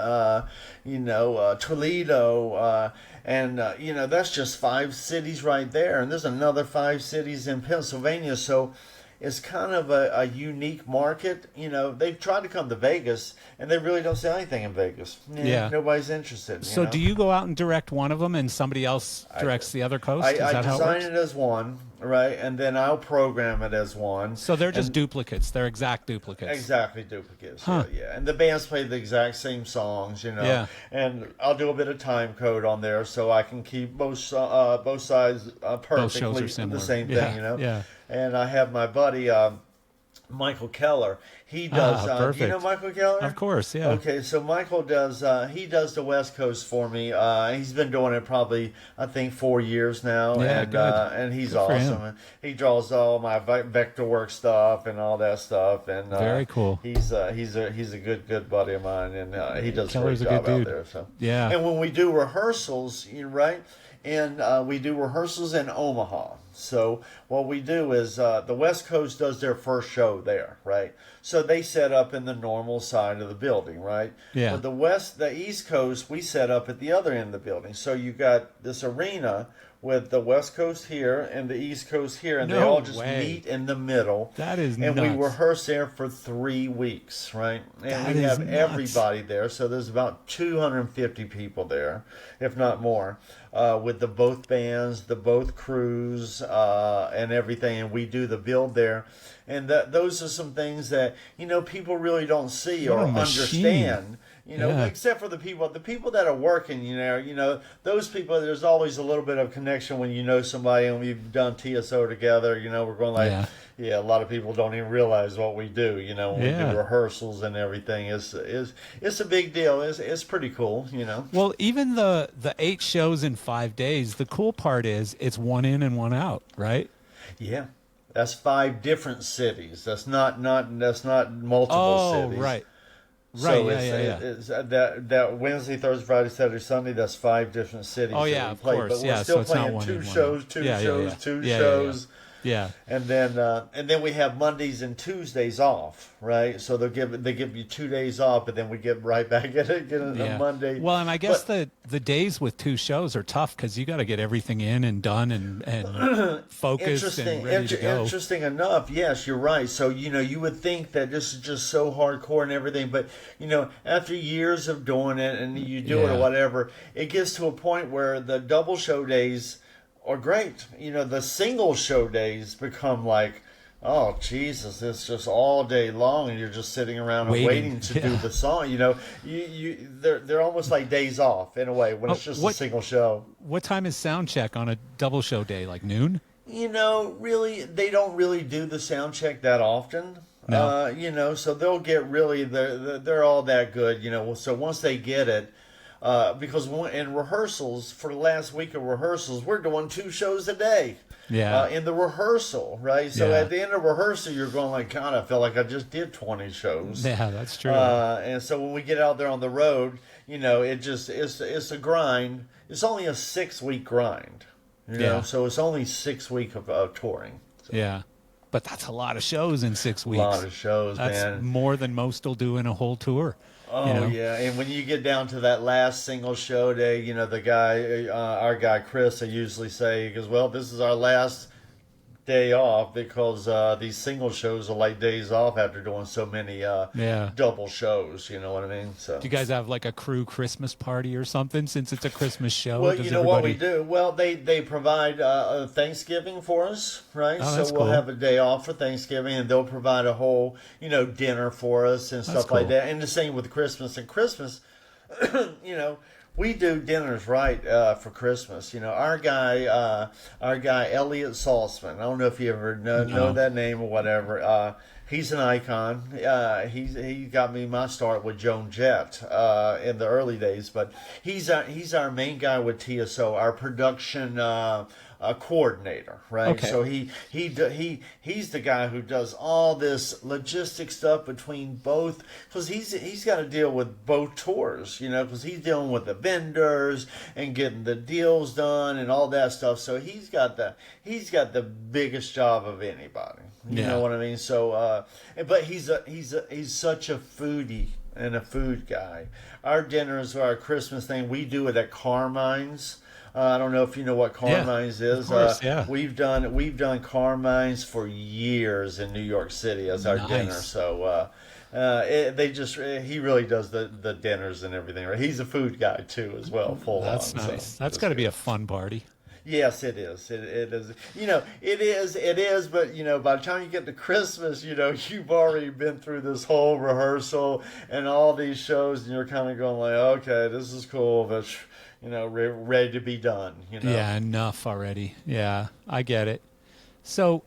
Toledo, and that's just 5 cities right there. And there's another 5 cities in Pennsylvania. So is kind of a unique market. You know, they've tried to come to Vegas, and they really don't sell anything in Vegas. Yeah. Nobody's interested. So do you go out and direct one of them, and somebody else directs the other coast? Is that how it works? I design it as one, right, and then I'll program it as one. So they're just duplicates. They're exact duplicates. Exactly duplicates. Yeah. And the bands play the exact same songs, you know. Yeah. And I'll do a bit of time code on there so I can keep both sides perfectly Both shows are similar. the same thing, you know. Yeah. And I have my buddy Michael Keller. He does. Do you know Michael Keller? Of course, yeah. Okay, so Michael does. He does the West Coast for me. He's been doing it probably, I think, 4 years now. Yeah, and good. And he's Good for awesome. him. He draws all my vector work stuff and all that stuff. And very cool. He's a good buddy of mine, and he does Keller's a great job good dude. out there. So Yeah. And when we do rehearsals, right? And we do rehearsals in Omaha. So what we do is the West Coast does their first show there, right? So they set up in the normal side of the building, right? Yeah. But the East Coast, we set up at the other end of the building. So you got this arena with the West Coast here and the East Coast here, and they all just meet in the middle. That is nuts. nuts. We rehearse there for 3 weeks, right? And that we have nuts. everybody there. So there's about 250 people there, if not more, with the both bands, the both crews, and everything. And we do the build there. And those are some things that, you know, people really don't see or understand. You know, except for the people that are working, you know, those people, there's always a little bit of connection when you know somebody and we've done TSO together, you know, we're going like, a lot of people don't even realize what we do, you know, when we do rehearsals and everything. It's a big deal. It's pretty cool, you know. Well, even the 8 shows in 5 days, the cool part is it's one in and one out, right? Yeah. That's 5 different cities. That's not multiple cities. Oh, right. So it's that Wednesday, Thursday, Friday, Saturday, Sunday. That's 5 different cities. Oh yeah, of play, course. But we're still playing 2 shows, 2 shows. Yeah. And then we have Mondays and Tuesdays off, right? So they give you 2 days off, but then we get right back at it on Monday. Well, and I guess the days with 2 shows are tough because you got to get everything in and done and focused and ready to go. Interesting enough, yes, you're right. So you would think that this is just so hardcore and everything, but after years of doing it and you do it or whatever, it gets to a point where the double show days are great. The single show days become like, oh Jesus, it's just all day long, and you're just sitting around and waiting to do the song. They're almost like days off in a way when it's just a single show. What time is sound check on a double show day? Like noon? Really, they don't really do the sound check that often. No. So they'll get really they're all that good. So once they get it. Because in rehearsals, for the last week of rehearsals, we're doing 2 shows a day. Yeah. In the rehearsal, right? So at the end of rehearsal, you're going like, God, I feel like I just did 20 shows. Yeah, that's true. And so when we get out there on the road, it's a grind. It's only a 6-week grind. So it's only 6 weeks of touring. So. Yeah. But that's a lot of shows in 6 weeks. A lot of shows, man. That's more than most will do in a whole tour. Oh, yeah. And when you get down to that last single show day, the guy, our guy Chris, I usually say, he goes, well, this is our last day off because these single shows are like days off after doing so many double shows. You know what I mean? So, do you guys have like a crew Christmas party or something since it's a Christmas show? Well, what we do? Well, they provide Thanksgiving for us, right? Oh, so we'll have a day off for Thanksgiving, and they'll provide a whole dinner for us and stuff like that. And the same with Christmas. And Christmas, we do dinners for Christmas. Our guy Elliot Saltzman. I don't know if you ever know that name or whatever. He's an icon. He got me my start with Joan Jett in the early days, but he's our main guy with TSO, our production coordinator, right? Okay. So he's the guy who does all this logistic stuff between both, because he's got to deal with both tours, because he's dealing with the vendors and getting the deals done and all that stuff. So he's got the biggest job of anybody. You know what I mean? So, but he's such a foodie and a food guy. Our dinners, our Christmas thing, we do it at Carmine's. I don't know if you know what Carmine's is. Of course, yeah. We've done Carmine's for years in New York City as our dinner. So he really does the dinners and everything. Right? He's a food guy too, as well. That's nice. So that's got to be a fun party. Yes, it is. It is. It is. But by the time you get to Christmas, you've already been through this whole rehearsal and all these shows, and you're kind of going like, okay, this is cool, but ready to be done. Yeah, enough already. Yeah, I get it. So,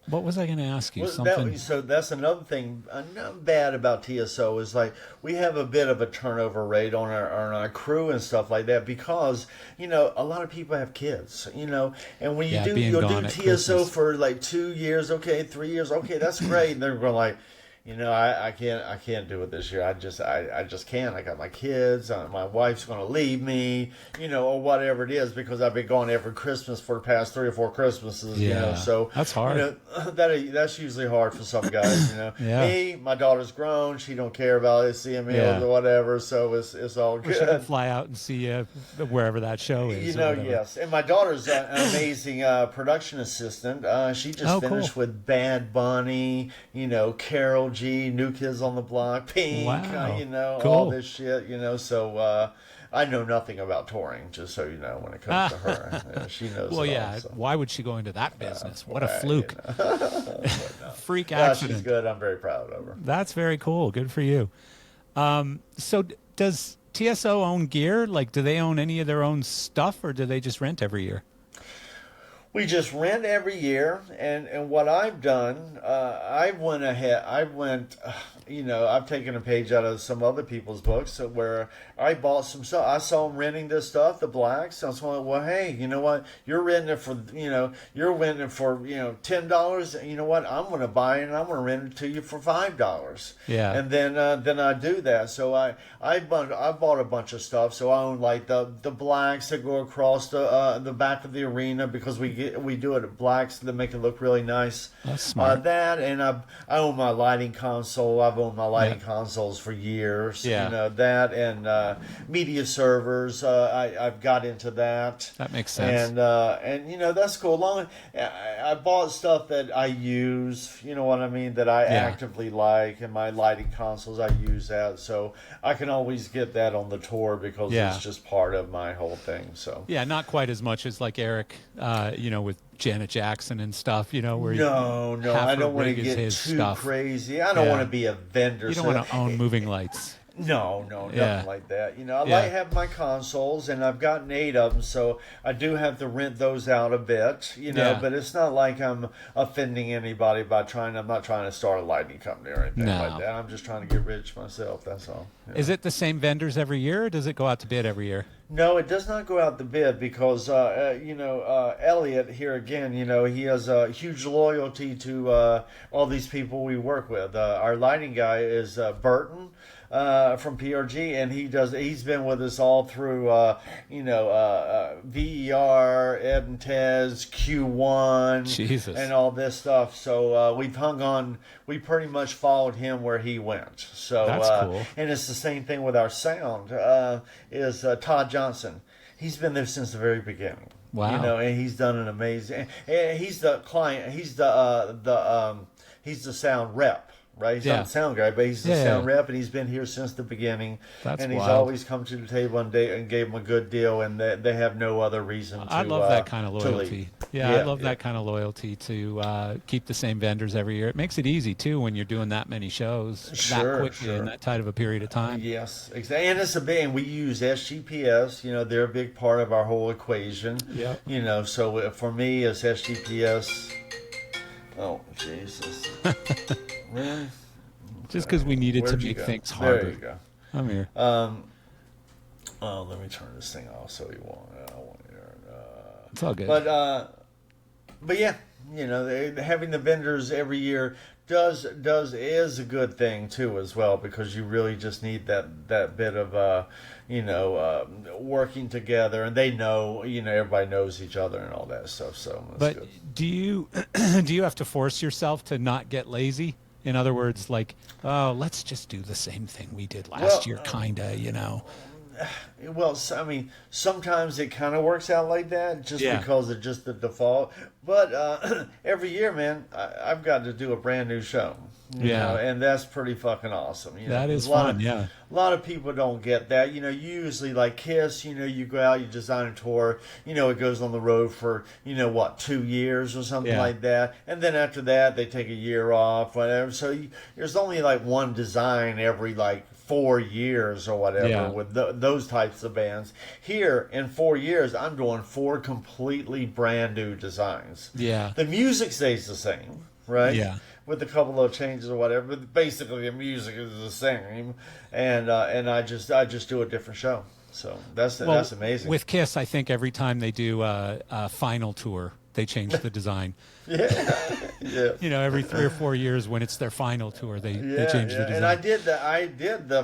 what was I going to ask you? So that's another thing. Not bad about TSO is like we have a bit of a turnover rate on our crew and stuff like that because a lot of people have kids. And when you'll do TSO Christmas for like 2 years, okay, 3 years, okay, that's great. And they're going like, I can't do it this year. I just can't. I got my kids. My wife's going to leave me, or whatever it is, because I've been gone every Christmas for the past 3 or 4 Christmases. So that's hard. That's usually hard for some guys. Yeah. Me, my daughter's grown. She don't care about it, seeing me or whatever. So it's all good. She can fly out and see you wherever that show is. Yes. And my daughter's an amazing production assistant. She just finished with Bad Bunny. Carol G, New Kids on the Block, Pink, wow. Cool. all this shit, so I know nothing about touring, just so you know, when it comes to her. She knows well, it all, so. Why would she go into that business? What a fluke. Freak Yeah, accident. she's good. I'm very proud of her. That's very cool. Good for you. So does TSO own gear? Like, do they own any of their own stuff, or do they just rent every year? We just rent every year, and what I've done, I've taken a page out of some other people's books where I bought some stuff. I saw them renting this stuff, the blacks. I was like, well, hey, you know what? You're renting it for, $10. You know what? I'm going to buy it and I'm going to rent it to you for $5. Yeah. And then I do that. So I bought a bunch of stuff. So I own like the blacks that go across the back of the arena because we do it at blacks that make it look really nice. That's smart. That, and I own my lighting console. I've owned my lighting consoles for years. Yeah. That and media servers. I've got into that. That makes sense. And that's cool. I bought stuff that I use. You know what I mean? That I actively like, and my lighting consoles. I use that, so I can always get that on the tour because it's just part of my whole thing. So not quite as much as like Eric. With Janet Jackson and stuff, where no, I don't want to get too stuff. Crazy. I don't want to be a vendor. You don't want to own moving lights. No, nothing like that. I like to have my consoles, and I've gotten 8 of them, so I do have to rent those out a bit. But it's not like I'm offending anybody by I'm not trying to start a lighting company or anything like that. I'm just trying to get rich myself. That's all. Is it the same vendors every year, or does it go out to bid every year? No, it does not go out to bid because, Elliot here again, he has a huge loyalty to all these people we work with. Our lighting guy is Burton from PRG, and he's been with us all through, VER, Ed and Tez, Q1, Jesus, and all this stuff. So we pretty much followed him where he went. So that's cool. And it's the same thing with our sound. Is Todd Johnson. He's been there since the very beginning. Wow. And he's done an amazing. And he's the client. He's the sound rep. Right, he's not the sound guy, but he's the sound rep, and he's been here since the beginning. And he's always come to the table and gave him a good deal, and they have no other reason to. I love that kind of loyalty. I love that kind of loyalty to keep the same vendors every year. It makes it easy too when you're doing that many shows that quickly in that tight of a period of time. Yes, exactly. And it's and we use SGPS. They're a big part of our whole equation. Yeah. So for me, it's SGPS. Oh, Jesus. Really? Just because we needed to make things harder. There you go. I'm here. Let me turn this thing off so you won't. It's all good. But yeah, having the vendors every year is a good thing too as well, because you really just need that bit of working together, and they know everybody knows each other and all that stuff. So that's good. Do you have to force yourself to not get lazy? In other words, like, oh, let's just do the same thing we did last year, kinda, Well, I mean, sometimes it kind of works out like that just because of just the default. But every year, man, I've got to do a brand new show. You know, and that's pretty fucking awesome. You know, that is fun, a lot of people don't get that. You know, usually like KISS, you know, you go out, you design a tour, you know, it goes on the road for, 2 years or something like that. And then after that, they take a year off, whatever. So there's only like one design every 4 years or whatever with those types of bands. Here, in 4 years, I'm doing 4 completely brand new designs. Yeah. The music stays the same, right? Yeah. With a couple of changes or whatever, but basically the music is the same, and I just do a different show. So that's amazing. With KISS, I think every time they do a final tour, they change the design. Yeah. You know, every 3 or 4 years when it's their final tour, they change the design. And I did the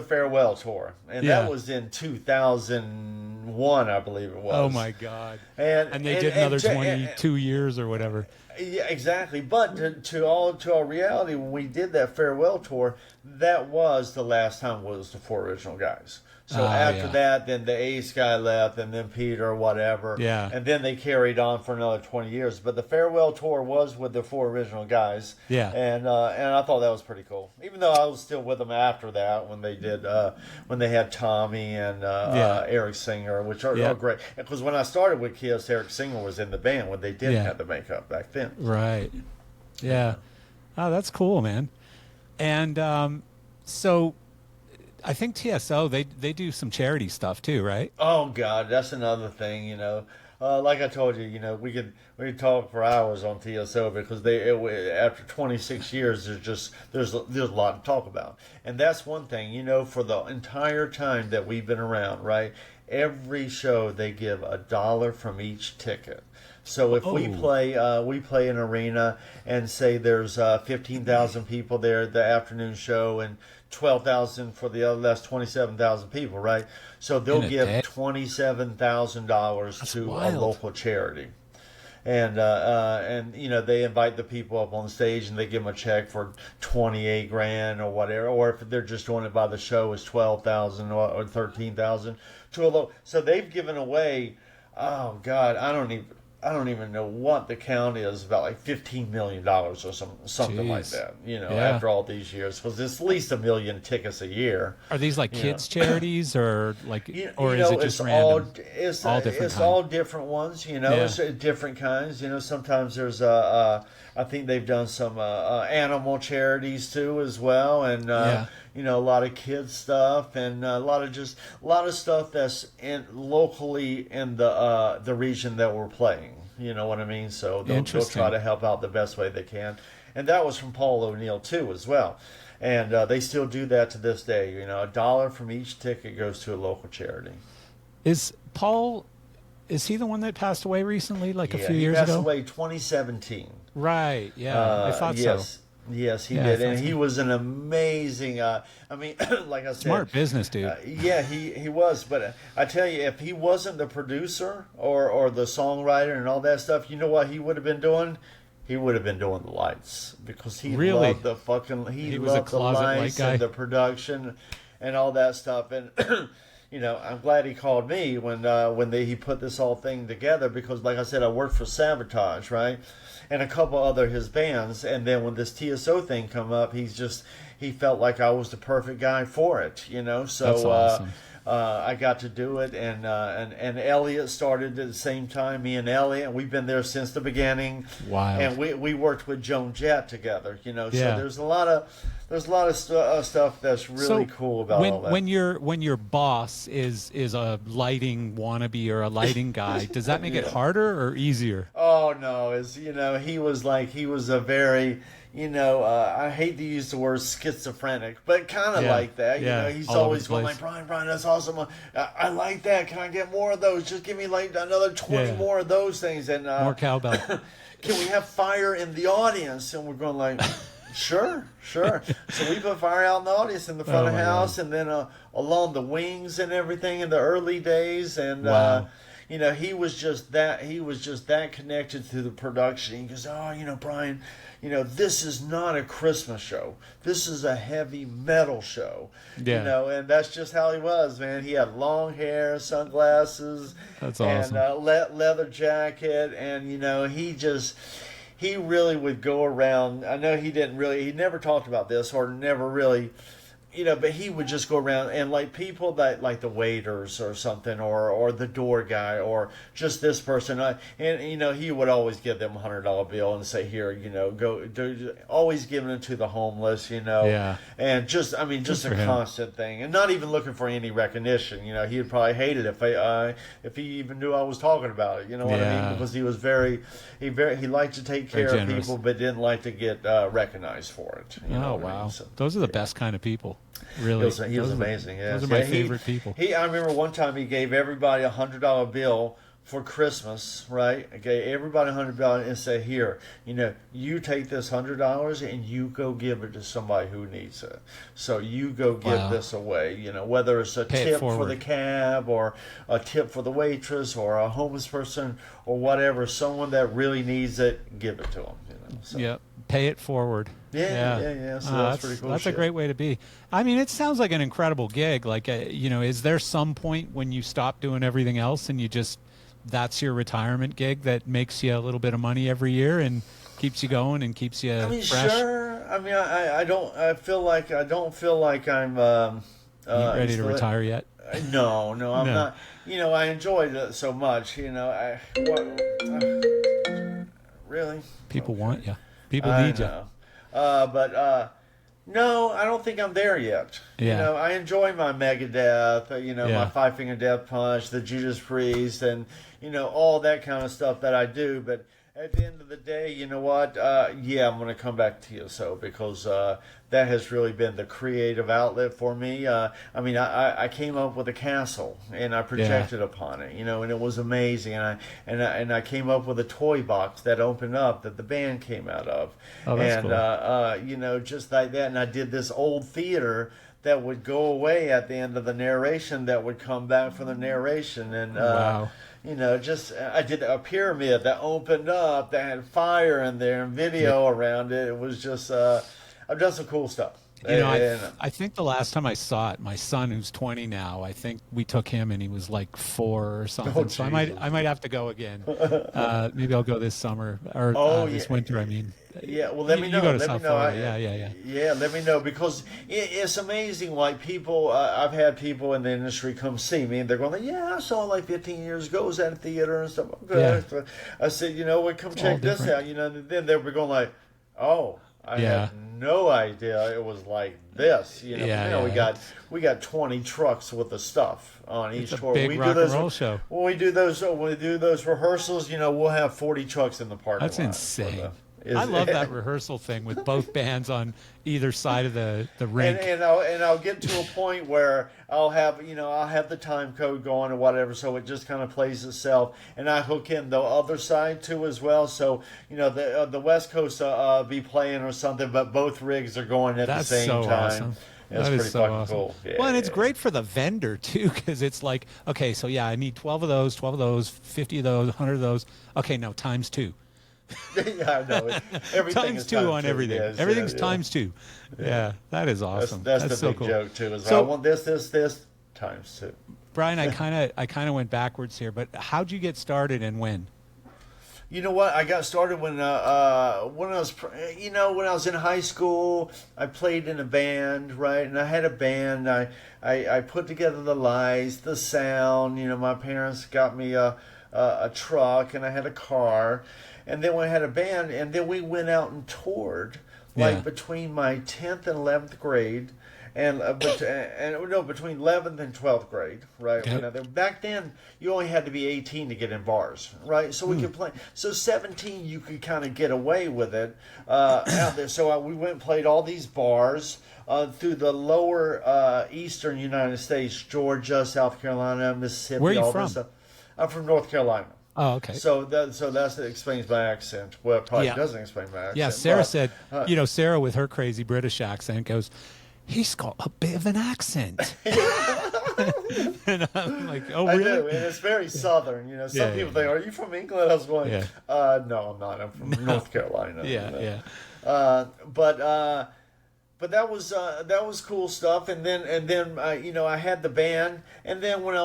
farewell tour, and that was in 2001, I believe it was. Oh my God! And they did another 22 years or whatever. Yeah, exactly. But to all reality, when we did that farewell tour, that was the last time was the 4 original guys. So after that, then the Ace guy left, and then Peter or whatever. Yeah. And then they carried on for another 20 years. But the farewell tour was with the 4 original guys. Yeah. And I thought that was pretty cool. Even though I was still with them after that when they did when they had Tommy and Eric Singer, which are great. Because when I started with KISS, Eric Singer was in the band when they didn't have the makeup back then. Right. Yeah. Oh, that's cool, man. And so I think TSO, they do some charity stuff too, right? Oh God, that's another thing. You know, like I told you, we could talk for hours on TSO because after 26 years, there's a lot to talk about, and that's one thing. For the entire time that we've been around, right? Every show they give $1 from each ticket. So if we play an arena and say there's 15,000 people there at the afternoon show and 12,000 for the other, that's 27,000 people, right? So they'll give $27,000 to a local charity. And they invite the people up on stage and they give them a check for 28 grand or whatever, or if they're just doing it by the show, it's 12,000 or 13,000 to a low. So they've given away, oh God, I don't even know what the count is, about like $15 million or something like that, after all these years, because it's at least 1 million tickets a year. Are these like kids charities or like, or is it just random? It's all different ones, it's different kinds. Sometimes there's I think they've done some animal charities too as well, and a lot of kids stuff, and a lot of stuff that's locally in the region that we're playing. You know what I mean? So they'll try to help out the best way they can. And that was from Paul O'Neill too as well. And they still do that to this day. $1 from each ticket goes to a local charity. Is he the one that passed away recently, like a few years ago? He passed away 2017. Right, yeah. I thought so. Yes, he did, and he was an amazing. Like I said, smart business dude. He was. But I tell you, if he wasn't the producer or the songwriter and all that stuff, you know what he would have been doing? He would have been doing the lights, because he loved the fucking. He loved the lights and the production and all that stuff. And I'm glad he called me when he put this whole thing together, because, like I said, I worked for Sabotage, right? And a couple other his bands, and then when this TSO thing come up, he felt like I was the perfect guy for it, So that's awesome. I got to do it, and Elliot started at the same time. Me and Elliot, and we've been there since the beginning. Wow! And we worked with Joan Jett together, So there's a lot of stuff that's really cool about all that. When your boss is a lighting wannabe or a lighting guy, does that make it harder or easier? Oh no, he was a very, I hate to use the word schizophrenic, but kind of like that. He's always going like, Bryan, that's awesome. I like that. Can I get more of those? Just give me like another 20 more of those things. And more cowbell. Can we have fire in the audience? And we're going like, sure. So we put fire out in the audience in the front of the house, and then along the wings and everything in the early days. And, wow. he was just that connected to the production. He goes, oh, Bryan, this is not a Christmas show. This is a heavy metal show. Yeah. And that's just how he was, man. He had long hair, sunglasses, that's awesome, and leather jacket, and he really would go around. I know he never talked about this, or never really, but he would just go around and like people that like the waiters or something, or the door guy, or just this person, and he would always give them $100 bill and say, here, go do, always giving it to the homeless, Yeah. and just a constant thing, and not even looking for any recognition. He'd probably hate it if he even knew I was talking about it. You know what I mean? Because he was he liked to take care of people, but didn't like to get recognized for it. Oh wow, so, those are the best kind of people. Really, he was amazing. Yeah, those are my favorite people. I remember one time he gave everybody $100 bill for Christmas, right? I gave everybody $100 and said, here, you take this $100 and you go give it to somebody who needs it. So you go give this away, whether it's a tip for the cab, or a tip for the waitress, or a homeless person, or whatever, someone that really needs it, give it to them. So. Yep. Pay it forward. Yeah. So that's pretty cool. That's a great way to be. I mean, it sounds like an incredible gig. Like, is there some point when you stop doing everything else and that's your retirement gig that makes you a little bit of money every year and keeps you going and keeps you fresh? Sure. I mean, I don't feel like I'm ready to retire yet. No, I'm not. I enjoyed it so much. Really? People want you. People need you. No, I don't think I'm there yet. Yeah. I enjoy my Megadeth, my Five Finger Death Punch, the Judas Priest, and all that kind of stuff that I do. But at the end of the day, you know what? I'm going to come back to TSO because that has really been the creative outlet for me. I came up with a castle and I projected upon it, and it was amazing. And I came up with a toy box that opened up that the band came out of. Oh, that's cool. Just like that. And I did this old theater that would go away at the end of the narration that would come back for the narration. And wow. I did a pyramid that opened up that had fire in there and video around it. It was just, I've done some cool stuff. I think the last time I saw it, my son, who's 20 now, I think we took him and he was like 4 or something. So I might have to go again. Maybe I'll go this summer or this winter. I mean, yeah. Well, let me know. You go to let South me know. Florida. Yeah, let me know because it's amazing. Like people, I've had people in the industry come see me and they're going like, "Yeah, I saw it like 15 years ago. It was at a theater and stuff." Okay. Yeah. I said, come check this out. And then they were going like, "Oh." I had no idea it was like this. We got 20 trucks with the stuff on each tour. Big rock and roll show. When we do those rehearsals, we'll have 40 trucks in the parking lot. That's insane. I love that rehearsal thing with both bands on either side of the rink. And I'll get to a point where I'll have the time code going or whatever, so it just kind of plays itself, and I hook in the other side too as well. So the West Coast be playing or something, but both rigs are going at the same time. Awesome. It's pretty fucking cool. Yeah, well, and it's great for the vendor too, because it's like, okay, so I need 12 of those, 50 of those, 100 of those. Okay, no, times 2. Yeah, I know. Everything times is 2 on everything. Yes, Everything's times 2. Yeah, that is awesome. That's the so big cool. joke too. Is I want this times 2. Bryan, I kind of went backwards here, but how'd you get started and when? You know what? I got started when I was in high school. I played in a band, right? And I had a band. I put together the lights, the sound. My parents got me a truck, and I had a car. And then we had a band, and then we went out and toured, between my 10th and 11th grade, between 11th and 12th grade, right? Okay. Back then, you only had to be 18 to get in bars, right? So we could play. So 17, you could kind of get away with it out there. So we went and played all these bars through the lower eastern United States, Georgia, South Carolina, Mississippi. Where are you from? I'm from North Carolina. Oh, okay. So that explains my accent. Well, it probably doesn't explain my accent. Yeah, Sarah said, Sarah with her crazy British accent goes, he's got a bit of an accent. And I'm like, oh, I really? do, and it's very southern. You know, some people think, "Are you from England?" I was going, "No, I'm not. I'm from North Carolina." Yeah, you know? yeah. But that was cool stuff. And then I had the band. And then when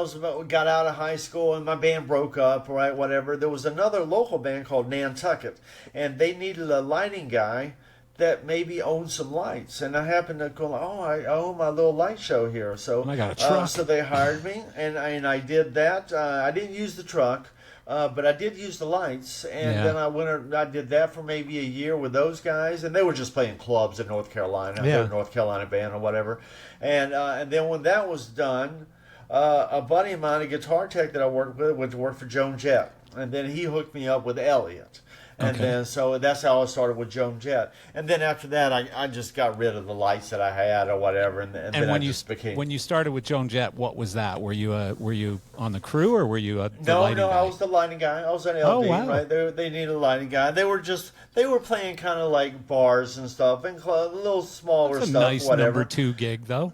got out of high school and my band broke up, right, whatever, there was another local band called Nantucket, and they needed a lighting guy that maybe owned some lights. And I happened to go, I own my little light show here. So I got a truck. So they hired me, and I did that. I didn't use the truck. But I did use the lights, and then I did that for maybe a year with those guys, and they were just playing clubs in North Carolina. They're a North Carolina band or whatever. And then when that was done, a buddy of mine, a guitar tech that I worked with, went to work for Joan Jett, and then he hooked me up with Elliot. And then, so that's how I started with Joan Jett. And then after that, I just got rid of the lights that I had or whatever. And then when I you just became... When you started with Joan Jett, what was that? Were you on the crew, or were you the lighting guy? I was the lighting guy. I was an LD, right? They needed a lighting guy. They were playing kind of like bars and stuff, and a little smaller That's stuff, a nice whatever. #2 gig, though.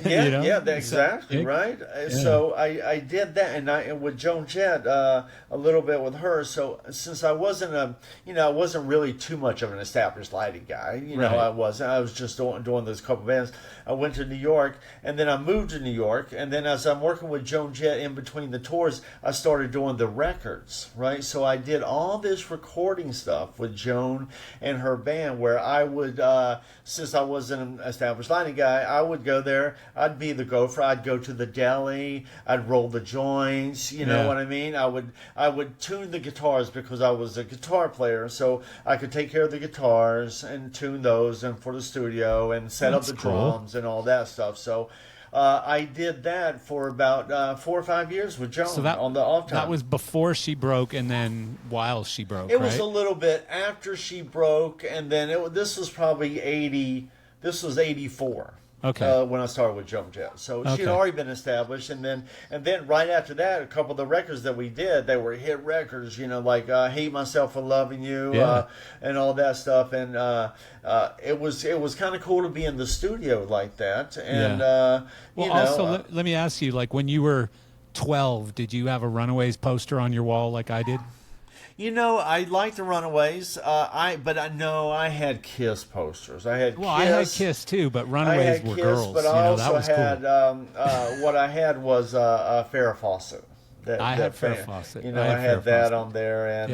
Yeah, exactly, right? Yeah. So I did that, and with Joan Jett, a little bit with her. So since I wasn't I wasn't really too much of an established lighting guy. I was just doing those couple bands. I went to New York, and then I moved to New York, and then as I'm working with Joan Jett in between the tours, I started doing the records, right? So I did all this recording stuff with Joan and her band, where I would, since I wasn't an established lighting guy, I would go there. I'd be the gopher. I'd go to the deli. I'd roll the joints. You know what I mean? I would tune the guitars because I was a guitar player, so I could take care of the guitars and tune those, and for the studio, and set up the drums and all that stuff. So I did that for about 4 or 5 years with Joan on the off time. That was before she broke, and then while she broke. It was a little bit after she broke, and then this was probably 80. This was 84. Okay. When I started with Joan Jett, so she had already been established, and then right after that, a couple of the records that we did, they were hit records, like "Hate Myself for Loving You," and all that stuff, and it was kind of cool to be in the studio like that, and also let me ask you, like when you were 12, did you have a Runaways poster on your wall like I did? I liked the Runaways. I had KISS posters. I had KISS. I had KISS too, but Runaways were girls. But I also had what I had was Farrah Fawcett. I had Farrah Fawcett. I had that on there, and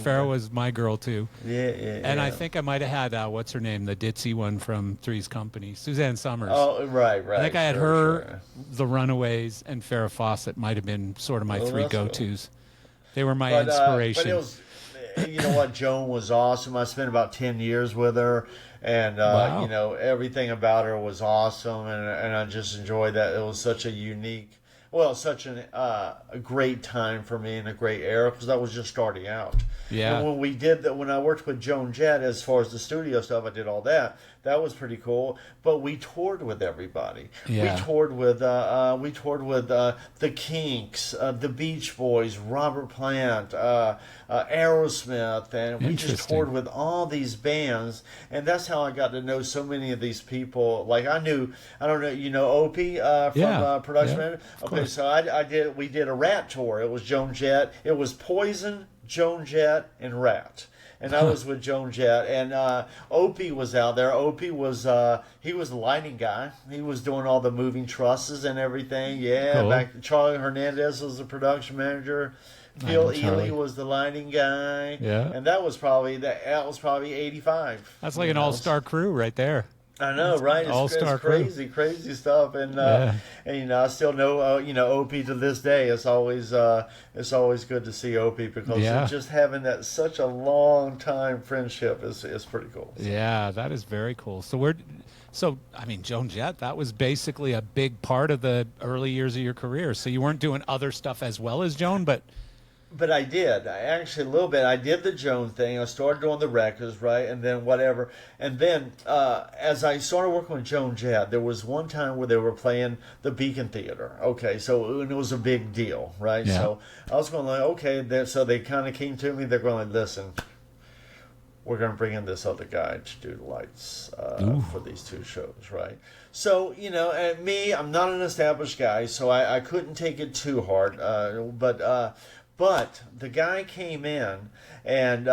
Farrah was my girl too. Yeah. And I think I might have had what's her name, the ditzy one from Three's Company, Suzanne Summers. Oh, right. I think I had her, the Runaways, and Farrah Fawcett might have been sort of my three go-tos. Cool. They were my inspiration. But it was, you know what, Joan was awesome. I spent about 10 years with her, and everything about her was awesome, and I just enjoyed that. It was such a unique, such a great time for me and a great era, because I was just starting out. Yeah. And when I worked with Joan Jett, as far as the studio stuff, I did all that. That was pretty cool. But we toured with everybody. Yeah. We toured with the Kinks, the Beach Boys, Robert Plant, Aerosmith, and we just toured with all these bands. And that's how I got to know so many of these people. Like I don't know, Opie from Production Manager. Okay, so we did a Rat tour. It was Joan Jett. It was Poison, Joan Jett, and Rat. And I was with Joan Jett, and Opie was out there. Opie was he was the lighting guy. He was doing all the moving trusses and everything. Yeah, cool. Charlie Hernandez was the production manager. Phil Ely was the lighting guy. Yeah, and that was probably 85. That's like an all-star crew right there. I know, right? It's crazy stuff, and I still know, Opie to this day. It's always good to see Opie, because just having that such a long time friendship is pretty cool. So. Yeah, that is very cool. So Joan Jett, that was basically a big part of the early years of your career. So you weren't doing other stuff as well as Joan, but I did. I actually, a little bit. I did the Joan thing. I started doing the records, right? And then whatever. And then as I started working with Joan Jett, there was one time where they were playing the Beacon Theater. Okay, so it was a big deal, right? Yeah. So I was going like, okay. So they kind of came to me. They're going like, listen, we're going to bring in this other guy to do the lights for these 2 shows, right? So, and me, I'm not an established guy, so I couldn't take it too hard. But the guy came in and,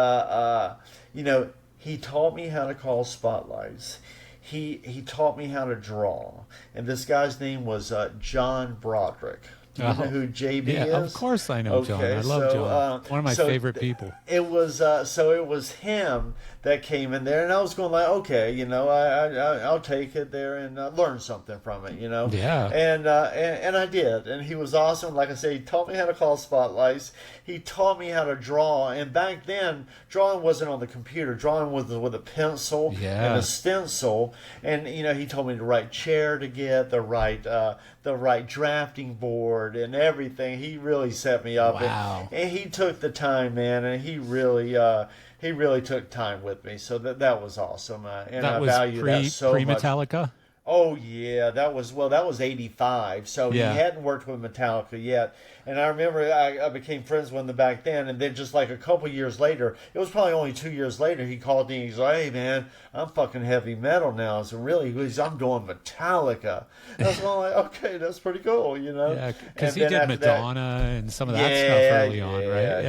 he taught me how to call spotlights. He taught me how to draw. And this guy's name was John Broderick. Do you know who JB is? Of course I know John. I love John. One of my favorite people. It was it was him that came in there, and I was going like, okay, I'll take it there and learn something from it, Yeah. And I did, and he was awesome. Like I said, he taught me how to call spotlights. He taught me how to draw, and back then, drawing wasn't on the computer. Drawing was with a pencil and a stencil, and he told me the right chair to get, the right drafting board and everything. He really set me up. Wow. And he took the time, man, and he really took time with me. So that was awesome. And that I was value that so much. Pre-Metallica? Oh yeah, that was 85. So he hadn't worked with Metallica yet. And I remember I became friends with him back then, and then just like a couple years later, it was probably only 2 years later, he called me and he's like, "Hey man, I'm fucking heavy metal now. So really, I'm doing Metallica." And I was like, okay, that's pretty cool, Yeah, because he did Madonna and some of that stuff early on, right?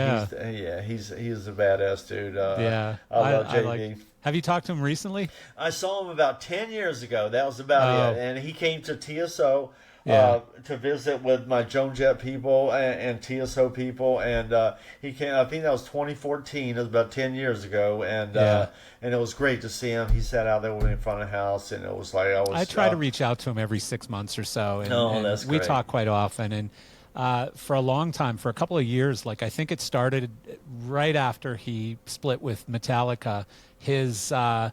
Yeah, he's a badass dude. I love JD. Have you talked to him recently? I saw him about 10 years ago. That was about it. And he came to TSO to visit with my Joan Jett people and TSO people. And he came, I think that was 2014. It was about 10 years ago. And it was great to see him. He sat out there with me in front of the house. And it was like I try to reach out to him every 6 months or so. And, that's we great. talk quite often. And for a long time, for a couple of years, like I think it started right after he split with Metallica. His, I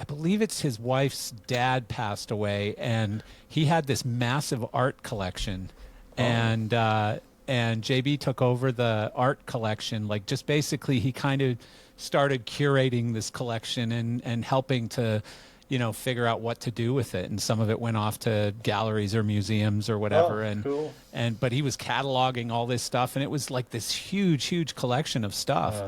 believe it's his wife's dad passed away, and he had this massive art collection, and JB took over the art collection. Like just basically, he kind of started curating this collection and helping to, figure out what to do with it. And some of it went off to galleries or museums or whatever. Cool. But he was cataloging all this stuff, and it was like this huge collection of stuff.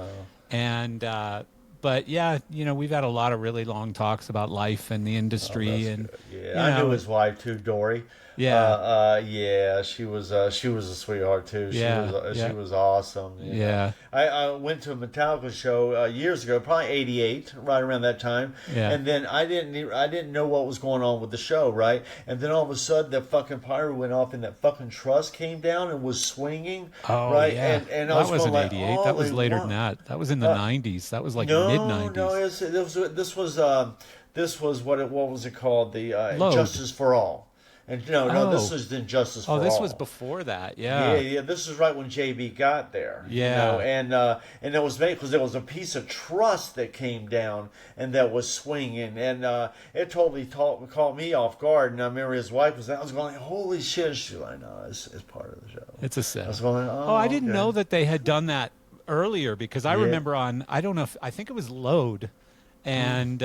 But yeah, we've had a lot of really long talks about life and the industry, and I knew his wife too, Dory. She was a sweetheart too. She was awesome. I went to a Metallica show years ago, probably '88, right around that time. And then I didn't know what was going on with the show, right? And then all of a sudden, the fucking pyro went off, and that fucking truss came down and was swinging. Oh, right? Yeah. And I was wasn't going '88. Like, that was later than that. That was in the '90s. That was like mid '90s. No, this was what was it called? The Load. Justice for All. And this was Injustice for All. Oh, this was before that, Yeah, this is right when JB got there. And it was made because there was a piece of truss that came down and that was swinging, and it totally caught me off guard. And I remember his wife was there. I was going, holy shit. She's like, no, it's part of the show. It's a set. I was going, I didn't know that they had done that earlier, because I remember on, I don't know, I think it was Load, and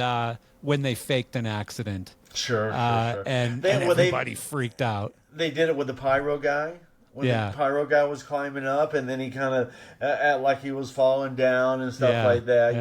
when they faked an accident. Sure. And everybody freaked out. They did it with the pyro guy. When the pyro guy was climbing up, and then he kind of act like he was falling down and stuff like that.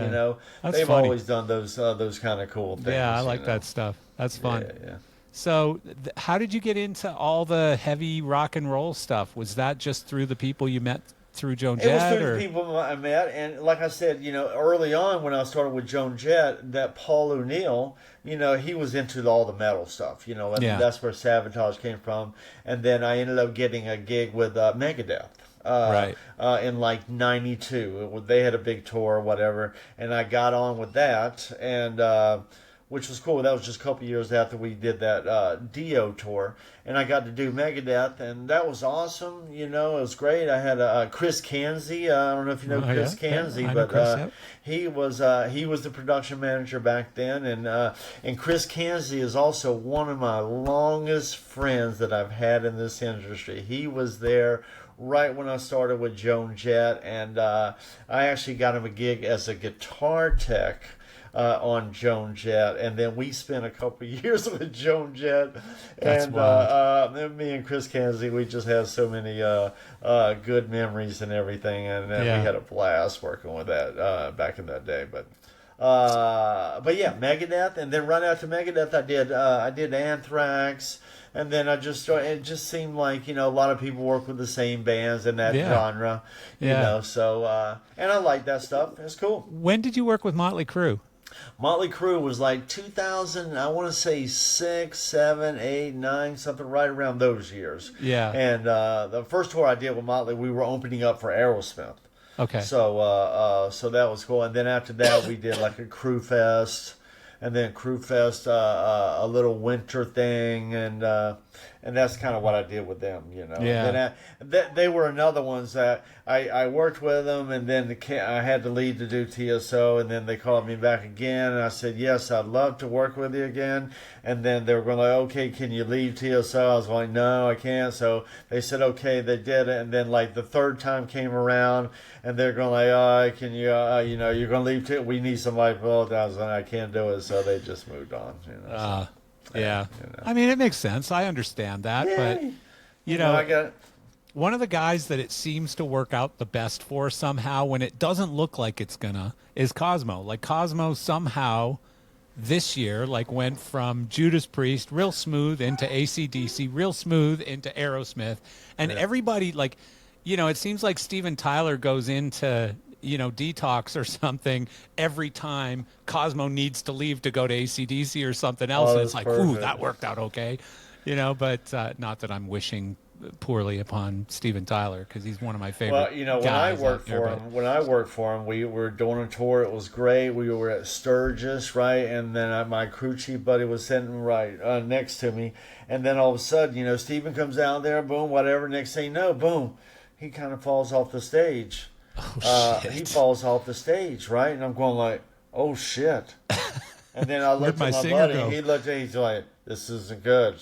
That's they've funny. always done those kind of cool things. Yeah, I like that stuff. That's fun. Yeah. So, how did you get into all the heavy rock and roll stuff? Was that just through the people you met through Joan Jett? It was through the people I met, and like I said, early on when I started with Joan Jett, that Paul O'Neill, he was into all the metal stuff, and that's where Sabotage came from. And then I ended up getting a gig with Megadeth. In like '92, they had a big tour or whatever, and I got on with that, and which was cool. That was just a couple years after we did that Dio tour, and I got to do Megadeth, and that was awesome. It was great. I had Chris Kanzi. I don't know if you know Chris Kanzi, but he was the production manager back then, and Chris Kanzi is also one of my longest friends that I've had in this industry. He was there right when I started with Joan Jett, and I actually got him a gig as a guitar tech on Joan Jett, and then we spent a couple of years with Joan Jett, and me and Chris Kanzi, we just had so many good memories and everything, and we had a blast working with that back in that day. But But yeah, Megadeth, and then right after Megadeth, I did Anthrax, and then I just started. It just seemed like a lot of people work with the same bands in that genre, you know. So and I like that stuff. It's cool. When did you work with Mötley Crüe? Mötley Crüe was like 2000. I want to say 6, 7, 8, 9, something right around those years. Yeah. And the first tour I did with Mötley, we were opening up for Aerosmith. Okay. So so that was cool, and then after that we did like a Crew Fest, and then Crew Fest a little winter thing, and that's kind of what I did with them, Yeah. And then they were another ones that I worked with them, and then I had to leave to do TSO, and then they called me back again, and I said yes, I'd love to work with you again, and then they were going like, okay, can you leave TSO? I was like, no, I can't. So they said okay, they did it, and then like the third time came around, and they're going like, oh, can you, you're going to leave we need somebody. Well, I was like, I can't do it, so they just moved on. So. Yeah. I mean, it makes sense. I understand that, but I got one of the guys that it seems to work out the best for somehow when it doesn't look like it's gonna is Cosmo. Like Cosmo somehow this year went from Judas Priest real smooth into AC/DC, real smooth into Aerosmith, and everybody it seems like Steven Tyler goes into detox or something every time Cosmo needs to leave to go to AC/DC or something else. And it's like, perfect. Ooh, that worked out okay. But not that I'm wishing poorly upon Steven Tyler, because he's one of my favorite. Well, when I worked for him, we were doing a tour. It was great. We were at Sturgis, right? And then my crew chief buddy was sitting right next to me. And then all of a sudden, Steven comes out there, boom, whatever. Next thing you know, boom, he kind of falls off the stage. He falls off the stage, right? And I'm going like, oh shit. And then I looked at my buddy. Go? He looked at me, he's like, this isn't good.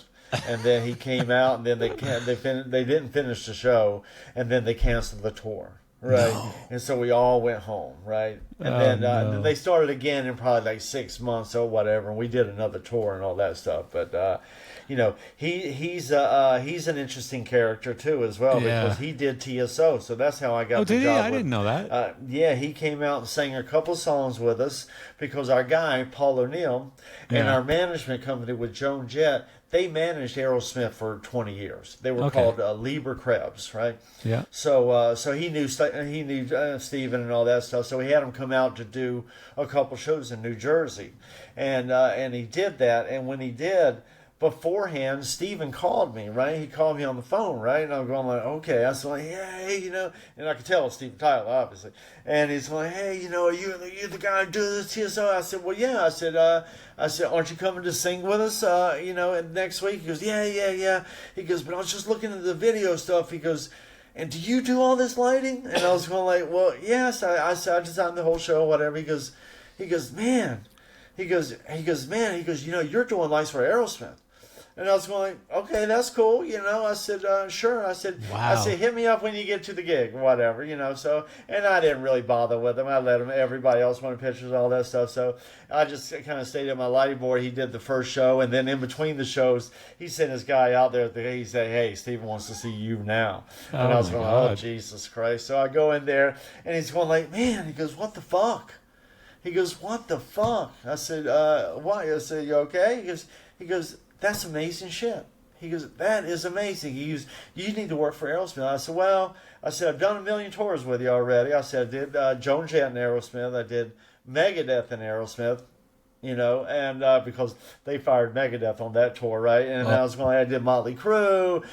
And then he came out, and then they didn't finish the show, and then they canceled the tour, right? No. And so we all went home, right? And then they started again in probably like 6 months or whatever, and we did another tour and all that stuff. But he's an interesting character too as well, because he did TSO, so that's how I got the job. I didn't know that. He came out and sang a couple songs with us, because our guy Paul O'Neill and our management company with Joan Jett, they managed Aerosmith for 20 years. They were called Lieber Krebs, right? Yeah. So he knew Steven and all that stuff. So he had him come out to do a couple shows in New Jersey, and he did that. And when he did, beforehand, Steven called me, right? He called me on the phone, right? And I'm going like, okay. I was like, hey, and I could tell it was Steven Tyler, obviously. And he's like, hey, are you the guy who does this TSO? I said, well, yeah. I said, aren't you coming to sing with us, next week? He goes, yeah. He goes, but I was just looking at the video stuff. He goes, and do you do all this lighting? And I was going like, well, yes. I designed the whole show, whatever. He goes, man. He goes, you're doing lights for Aerosmith. And I was going, okay, that's cool, I said, sure. I said, wow. I said, hit me up when you get to the gig, whatever, So, and I didn't really bother with him. I let him. Everybody else wanted pictures, all that stuff. So I just kind of stayed at my lighting board. He did the first show, and then in between the shows, he sent his guy out there. He said, hey, Steven wants to see you now. And I was going, oh, Jesus Christ. So I go in there, and he's going like, man, he goes, what the fuck? He goes, what the fuck? I said, why? I said, you okay? He goes, that's amazing shit. He goes, that is amazing. He goes, you need to work for Aerosmith. I said, well, I've done a million tours with you already. I said, I did Joan Jett and Aerosmith. I did Megadeth and Aerosmith, and because they fired Megadeth on that tour, right? And I did Mötley Crüe,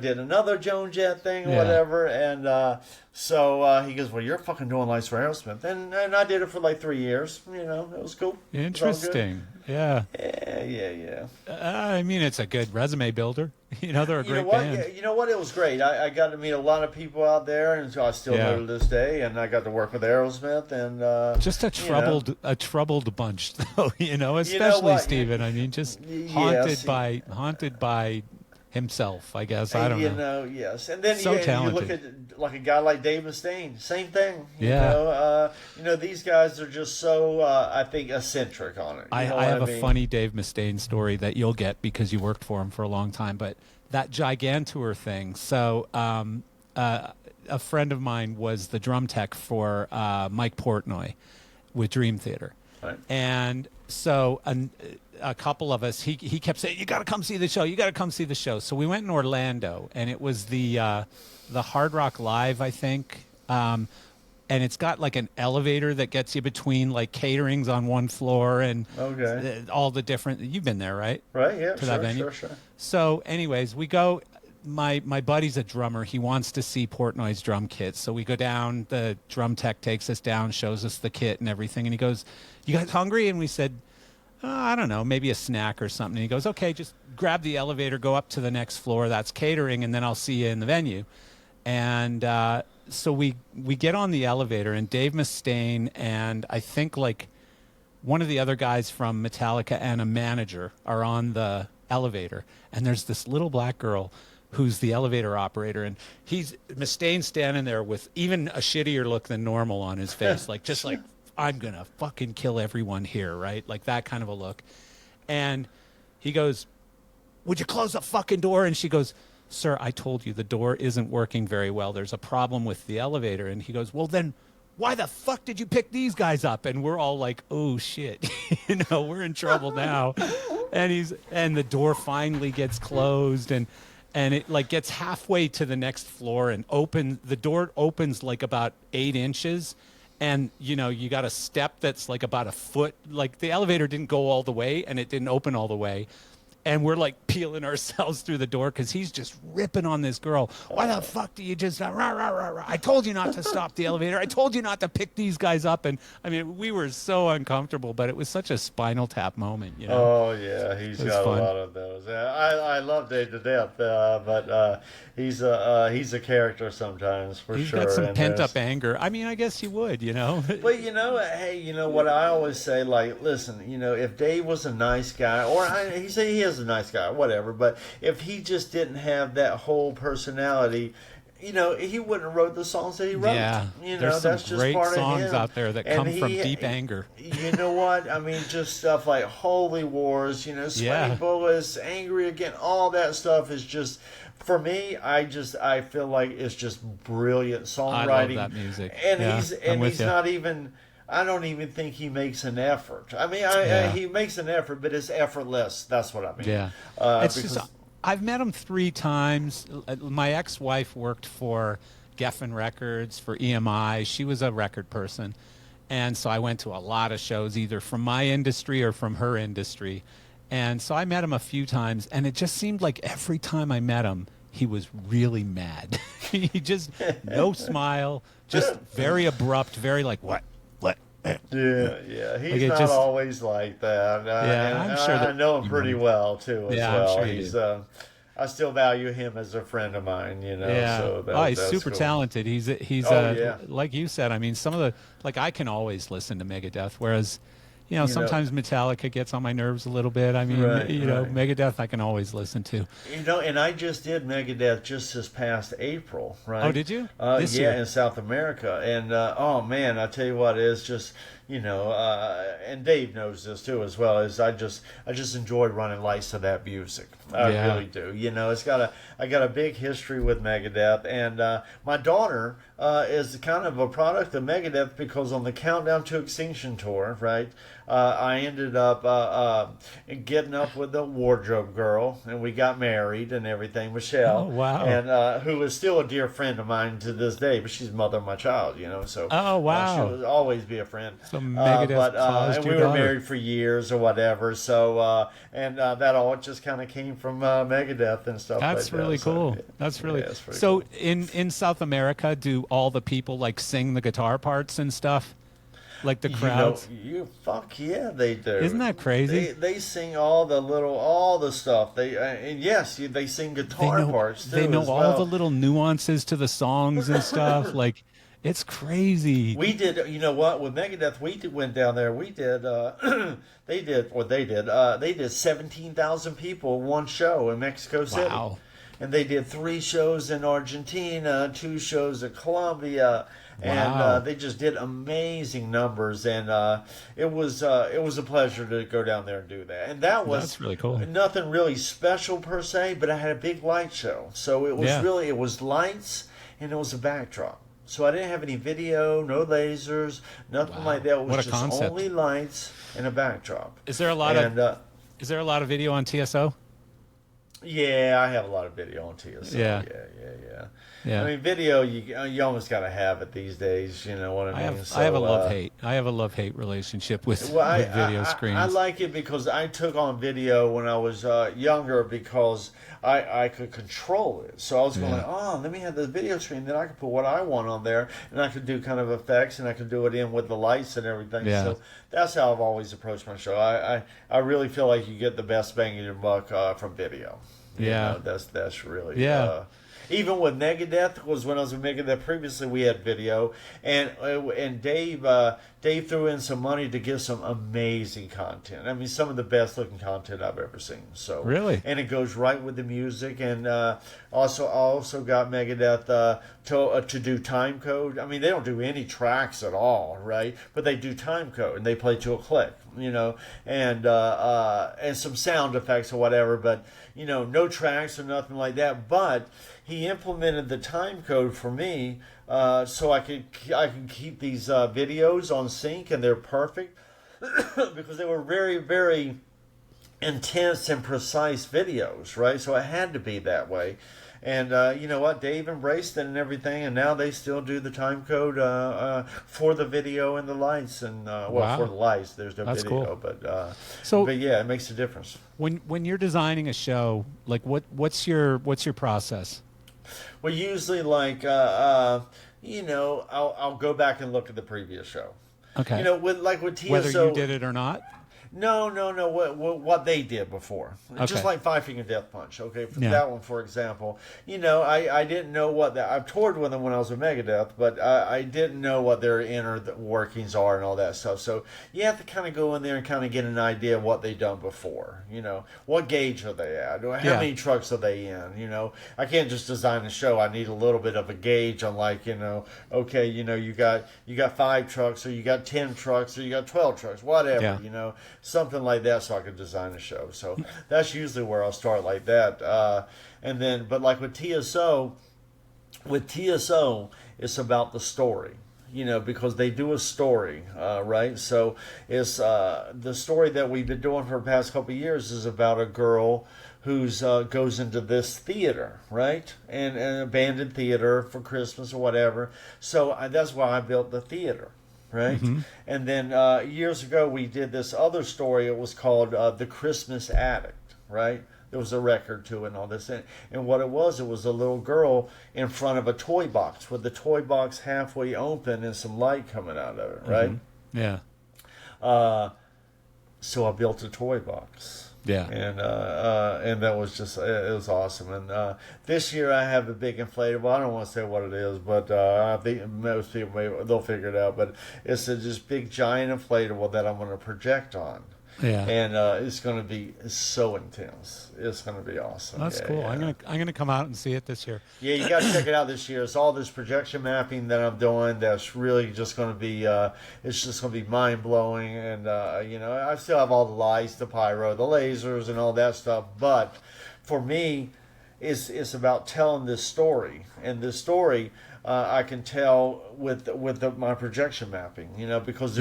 did another Joan Jett thing, whatever. And so he goes, well, you're fucking doing lights for Aerosmith. And I did it for like 3 years. It was cool. Interesting. Yeah. Yeah. I mean, it's a good resume builder. They're a great band. Yeah, you know what? It was great. I got to meet a lot of people out there, and so I still know to this day. And I got to work with Aerosmith, and just a troubled bunch, though. Especially Steven. I mean, just haunted by himself, I guess. I don't know. Yes. And then so you look at like a guy like Dave Mustaine, same thing. These guys are just so, I think, eccentric on it. I have a funny Dave Mustaine story that you'll get because you worked for him for a long time, but that Gigantour thing. So a friend of mine was the drum tech for Mike Portnoy with Dream Theater. Right. And so a couple of us, he kept saying, "You got to come see the show. You got to come see the show." So we went in Orlando, and it was the Hard Rock Live, I think. And it's got like an elevator that gets you between like caterings on one floor and all the different. You've been there, right? Right. Yeah. To that venue. Sure. So, anyways, we go. My buddy's a drummer. He wants to see Portnoy's drum kit. So we go down. The drum tech takes us down, shows us the kit and everything. And he goes, "You guys hungry?" And we said, "I don't know, maybe a snack or something." And he goes, "Okay, just grab the elevator, go up to the next floor. That's catering, and then I'll see you in the venue." And so we get on the elevator, and Dave Mustaine and I think like one of the other guys from Metallica and a manager are on the elevator. And there's this little black girl who's the elevator operator, and Mustaine's standing there with even a shittier look than normal on his face, like just like, I'm gonna fucking kill everyone here, right? Like that kind of a look. And he goes, "Would you close the fucking door?" And she goes, "Sir, I told you the door isn't working very well. There's a problem with the elevator." And he goes, "Well, then why the fuck did you pick these guys up?" And we're all like, "Oh shit," we're in trouble now. And the door finally gets closed, and it like gets halfway to the next floor and the door opens like about 8 inches. And, you got a step that's like about a foot. Like the elevator didn't go all the way and it didn't open all the way. And we're like peeling ourselves through the door because he's just ripping on this girl. "Why the fuck do you just, rah, rah, rah, rah. I told you not to stop the elevator. I told you not to pick these guys up." And I mean, we were so uncomfortable, but it was such a Spinal Tap moment, Oh, yeah. He's got fun. a lot of those. I love Dave to death, but he's a character sometimes, for He's sure. got some pent-up anger. I mean, I guess you would, But, hey, what I always say, like, listen, if Dave was a nice guy, or he is a nice guy, whatever, but if he just didn't have that whole personality, he wouldn't have wrote the songs that he wrote. Yeah, there's that's some just great part songs of him. out there that come from deep anger. You know what? I mean, just stuff like Holy Wars, Sweaty Bullets, Angry Again, all that stuff is just, for me, I feel like it's just brilliant songwriting. I love that music. And he's not even, I don't even think he makes an effort. I mean, he makes an effort, but it's effortless. That's what I mean. Yeah. It's just, I've met him 3 times. My ex-wife worked for Geffen Records, for EMI. She was a record person. And so I went to a lot of shows, either from my industry or from her industry. And so I met him a few times, and it just seemed like every time I met him, he was really mad. He just, no smile, just very abrupt, very like, what? Yeah. He's not always like that. I'm sure I know him pretty well too. As well, I'm sure I still value him as a friend of mine. Yeah. So he's super talented. He's like you said. I mean, some of the I can always listen to Megadeth, whereas sometimes Metallica gets on my nerves a little bit. I mean, Megadeth I can always listen to. And I just did Megadeth just this past April, right? Oh, did you? This year in South America, and oh man, I tell you what, it's just and Dave knows this too as well. Is I just enjoy running lights to that music. I really do. I got a big history with Megadeth, and my daughter is kind of a product of Megadeth because on the Countdown to Extinction tour, right? I ended up getting up with the wardrobe girl, and we got married and everything, Michelle. Oh, wow. And who is still a dear friend of mine to this day, but she's the mother of my child, So oh, wow. She will always be a friend. So Megadeth and we were married for years or whatever. So that all just kind of came from Megadeth and stuff. That's like really that. cool. So, That's really cool. in South America, do all the people like sing the guitar parts and stuff? Like the crowds? Fuck yeah, they do. Isn't that crazy? They sing all the stuff. They sing guitar parts too. They know as all well. the little nuances to the songs and stuff. Like, it's crazy. We did, with Megadeth, we went down there. We did, they did 17,000 people one show in Mexico City. Wow. And they did 3 shows in Argentina, 2 shows in Colombia. Wow. And they just did amazing numbers, and it was a pleasure to go down there and do that. And that's really cool. Nothing really special per se, but I had a big light show, so it was it was lights and it was a backdrop. So I didn't have any video, no lasers, nothing like that. It was What a just concept. only lights and a backdrop. Is there a lot of video on TSO? Yeah, I have a lot of video on TSO. Yeah. I mean, video, you almost got to have it these days. You know what I mean? I have a love-hate. I have a love-hate relationship with video screens. I like it because I took on video when I was younger because I could control it. So I was going, let me have the video screen. Then I could put what I want on there, and I could do kind of effects, and I could do it in with the lights and everything. Yeah. So that's how I've always approached my show. I really feel like you get the best bang in your buck from video. You know, that's really even with Megadeth, was when I was with Megadeth previously, we had video, and Dave threw in some money to give some amazing content. I mean, some of the best looking content I've ever seen. So really, and it goes right with the music, and also got Megadeth to do time code. I mean, they don't do any tracks at all, right? But they do time code, and they play to a click, you know, and some sound effects or whatever, but you know, no tracks or nothing like that. But he implemented the time code for me, so I can keep these videos on sync, and they're perfect because they were very, very intense and precise videos, right? So it had to be that way. And you know what? Dave embraced it and everything, and now they still do the time code for the video and the lights, and for the lights, there's no That's video, cool. but yeah, it makes a difference. When you're designing a show, like what's your process? Well, usually, like you know, I'll go back and look at the previous show. Okay. You know, with TSO, whether you did it or not. No. What they did before, just like Five Finger Death Punch. Okay, for that one, for example, you know, I didn't know what that. I've toured with them when I was with Megadeth, but I didn't know what their inner workings are and all that stuff. So you have to kind of go in there and kind of get an idea of what they've done before. You know, what gauge are they at? How many trucks are they in? You know, I can't just design a show. I need a little bit of a gauge on, like, you know, okay, you know, you got 5 trucks, or you got 10 trucks, or you got 12 trucks, whatever, you know. Something like that, so I could design a show. So that's usually where I'll start, like that. And then, but like with TSO, it's about the story, you know, because they do a story, right? So it's the story that we've been doing for the past couple of years is about a girl who's goes into this theater, right? And an abandoned theater for Christmas or whatever. So that's why I built the theater. Right? Mm-hmm. And then years ago, we did this other story. It was called The Christmas Addict, right? There was a record to it and all this. And what it was a little girl in front of a toy box with the toy box halfway open and some light coming out of it, right? Mm-hmm. Yeah. So I built a toy box. Yeah. And that was just, it was awesome. And this year I have a big inflatable. I don't want to say what it is, but I think most people they'll figure it out. But it's just big giant inflatable that I'm going to project on. Yeah. And it's going to be so intense. It's going to be awesome. That's cool. Yeah. I'm gonna come out and see it this year. Yeah, you got to check it out this year. It's all this projection mapping that I'm doing. That's really just going to be. It's just going to be mind blowing. And you know, I still have all the lights, the pyro, the lasers, and all that stuff. But for me, it's about telling this story. And this story I can tell with my projection mapping. You know, because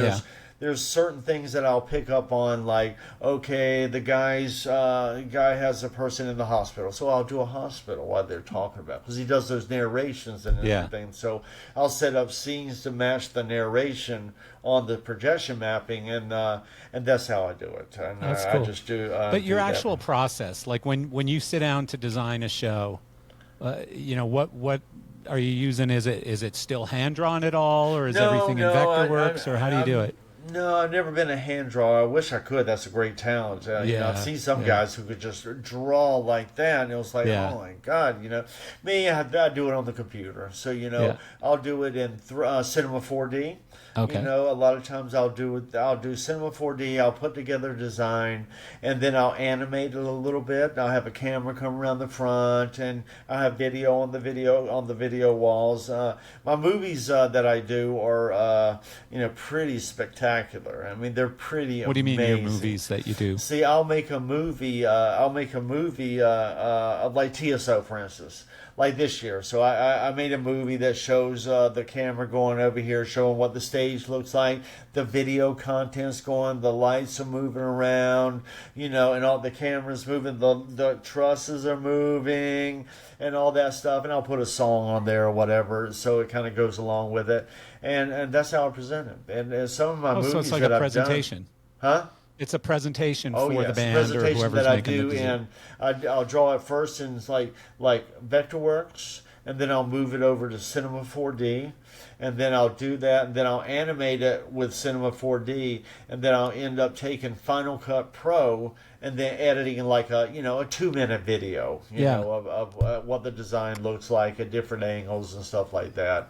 there's certain things that I'll pick up on, like, okay, the guy has a person in the hospital, so I'll do a hospital while they're talking about it, because he does those narrations and everything. So I'll set up scenes to match the narration on the projection mapping, and that's how I do it. And that's cool. I just do. But your actual process, like when you sit down to design a show, you know, what are you using? Is it still hand drawn at all, or is everything in Vectorworks, or how do you do it? No, I've never been a hand drawer. I wish I could. That's a great talent. You know, I've seen some guys who could just draw like that, and it was like, oh my God, you know. Me, I do it on the computer. So, you know, I'll do it in Cinema 4D. Okay. You know, a lot of times I'll do Cinema 4D. I'll put together a design, and then I'll animate it a little bit. I'll have a camera come around the front, and I'll have video on the video walls. My movies that I do are you know, pretty spectacular. I mean, they're pretty amazing. What do you mean your movies that you do? See, I'll make a movie like TSO, for instance. like this year. So I made a movie that shows the camera going over here, showing what the stage looks like, the video content's going, the lights are moving around, and all the cameras moving, the trusses are moving, and all that stuff. And I'll put a song on there or whatever, so it kind of goes along with it. And that's how I present it. And some of my movies so it's like that a presentation. I've done, huh? It's a presentation for the band presentation or whoever's that I making do, the design. and I'll draw it first in like Vectorworks, and then I'll move it over to Cinema 4D, and then I'll do that, and then I'll animate it with Cinema 4D, and then I'll end up taking Final Cut Pro and then editing like a 2-minute video, of what the design looks like at different angles and stuff like that.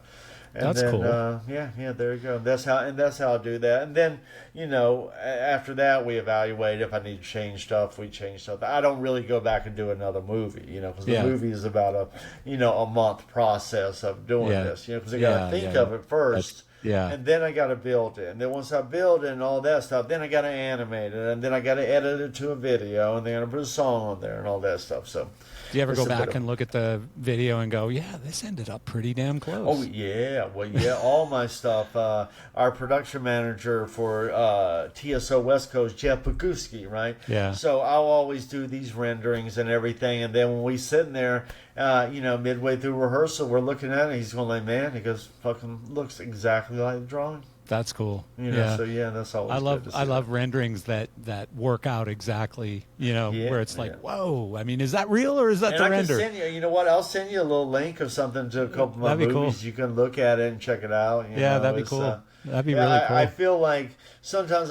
And that's then, cool. There you go. That's how I do that. And then, after that, we evaluate if I need to change stuff. We change stuff. I don't really go back and do another movie, because the movie is about a month process of doing this, because I got to think of it first. And then I got to build it. And then once I build it and all that stuff, then I got to animate it. And then I got to edit it to a video. And then I put a song on there and all that stuff. So, do you ever go back and look at the video and go, yeah, this ended up pretty damn close? Oh, yeah. Well, yeah, all my stuff. Our production manager for TSO West Coast, Jeff Pagusky, right? Yeah. So I'll always do these renderings and everything. And then when we sitting there, midway through rehearsal, we're looking at it. He's going like, man, he goes, fucking looks exactly like the drawing. That's cool. So that's always I love renderings that work out exactly, where it's like, whoa, I mean, is that real or is that the render? Can send you know what? I'll send you a little link of something to a couple of my that'd be movies. Cool. You can look at it and check it out. That'd be cool. That'd be really cool. I feel like sometimes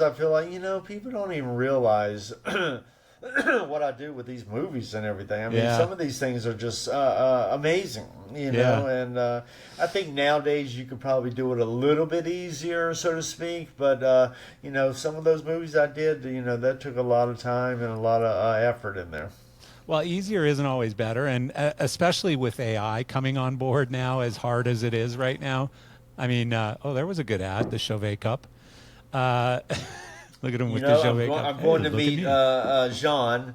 people don't even realize what I do with these movies and everything. I mean, some of these things are just amazing, and I think nowadays you could probably do it a little bit easier, so to speak, but some of those movies I did, that took a lot of time and a lot of effort in there. Well, easier isn't always better, and especially with AI coming on board now, as hard as it is right now. I mean, there was a good ad, the Chauvet Cup. Look at him with the Chauvet Cup. I'm going to meet Jean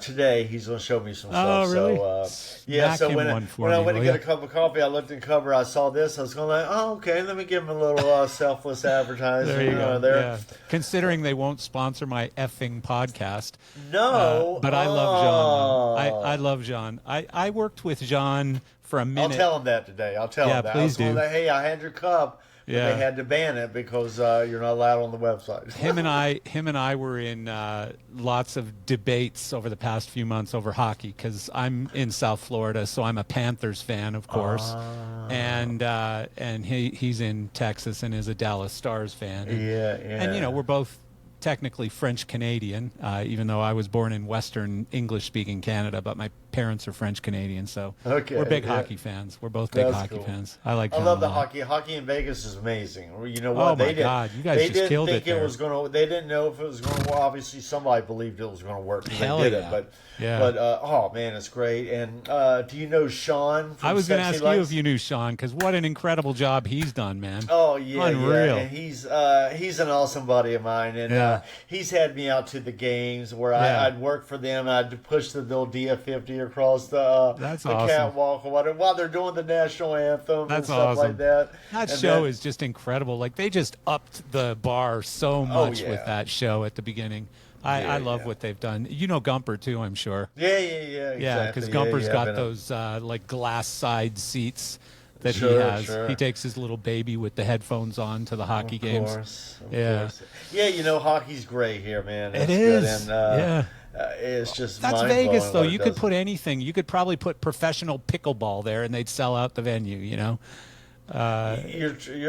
today. He's going to show me some stuff. Oh, really? So when I went to get a cup of coffee, I looked in the cover. I saw this. I was going like, oh, okay. Let me give him a little selfless advertising. There you go. There. Yeah. Considering they won't sponsor my effing podcast. No. But I love Jean. I love Jean. I worked with Jean for a minute. I'll tell him that today. I'll tell him that. Please do. Like, hey, I had your cup. But they had to ban it because you're not allowed on the website. Him and I were in lots of debates over the past few months over hockey because I'm in South Florida, so I'm a Panthers fan, of course, and he's in Texas and is a Dallas Stars fan. And we're both technically French Canadian, even though I was born in Western English speaking Canada, but my parents are French Canadian, so we're big hockey fans. We're both big hockey fans. I love the hockey. Hockey in Vegas is amazing. You know what? Oh my God, you guys just killed it there. They didn't know if it was going to work. Obviously, somebody believed it was going to work. Hell they did yeah. it, but oh man, it's great. And do you know Sean? I was going to ask you if you knew Sean, because what an incredible job he's done, man. Oh yeah, unreal. And he's an awesome buddy of mine, and he's had me out to the games where I'd work for them. I'd push the little DF50 across the catwalk or whatever while they're doing the national anthem and stuff like that. That show is just incredible. Like, they just upped the bar so much with that show at the beginning. I love what they've done. You know Gumper too, I'm sure. Yeah, exactly. Yeah, because Gumper's got those like glass side seats that he has. Sure. He takes his little baby with the headphones on to the hockey games. Of course. Yeah, hockey's great here, man. It is. And, it's just that's Vegas, though. You could put anything. You could probably put professional pickleball there, and they'd sell out the venue. You're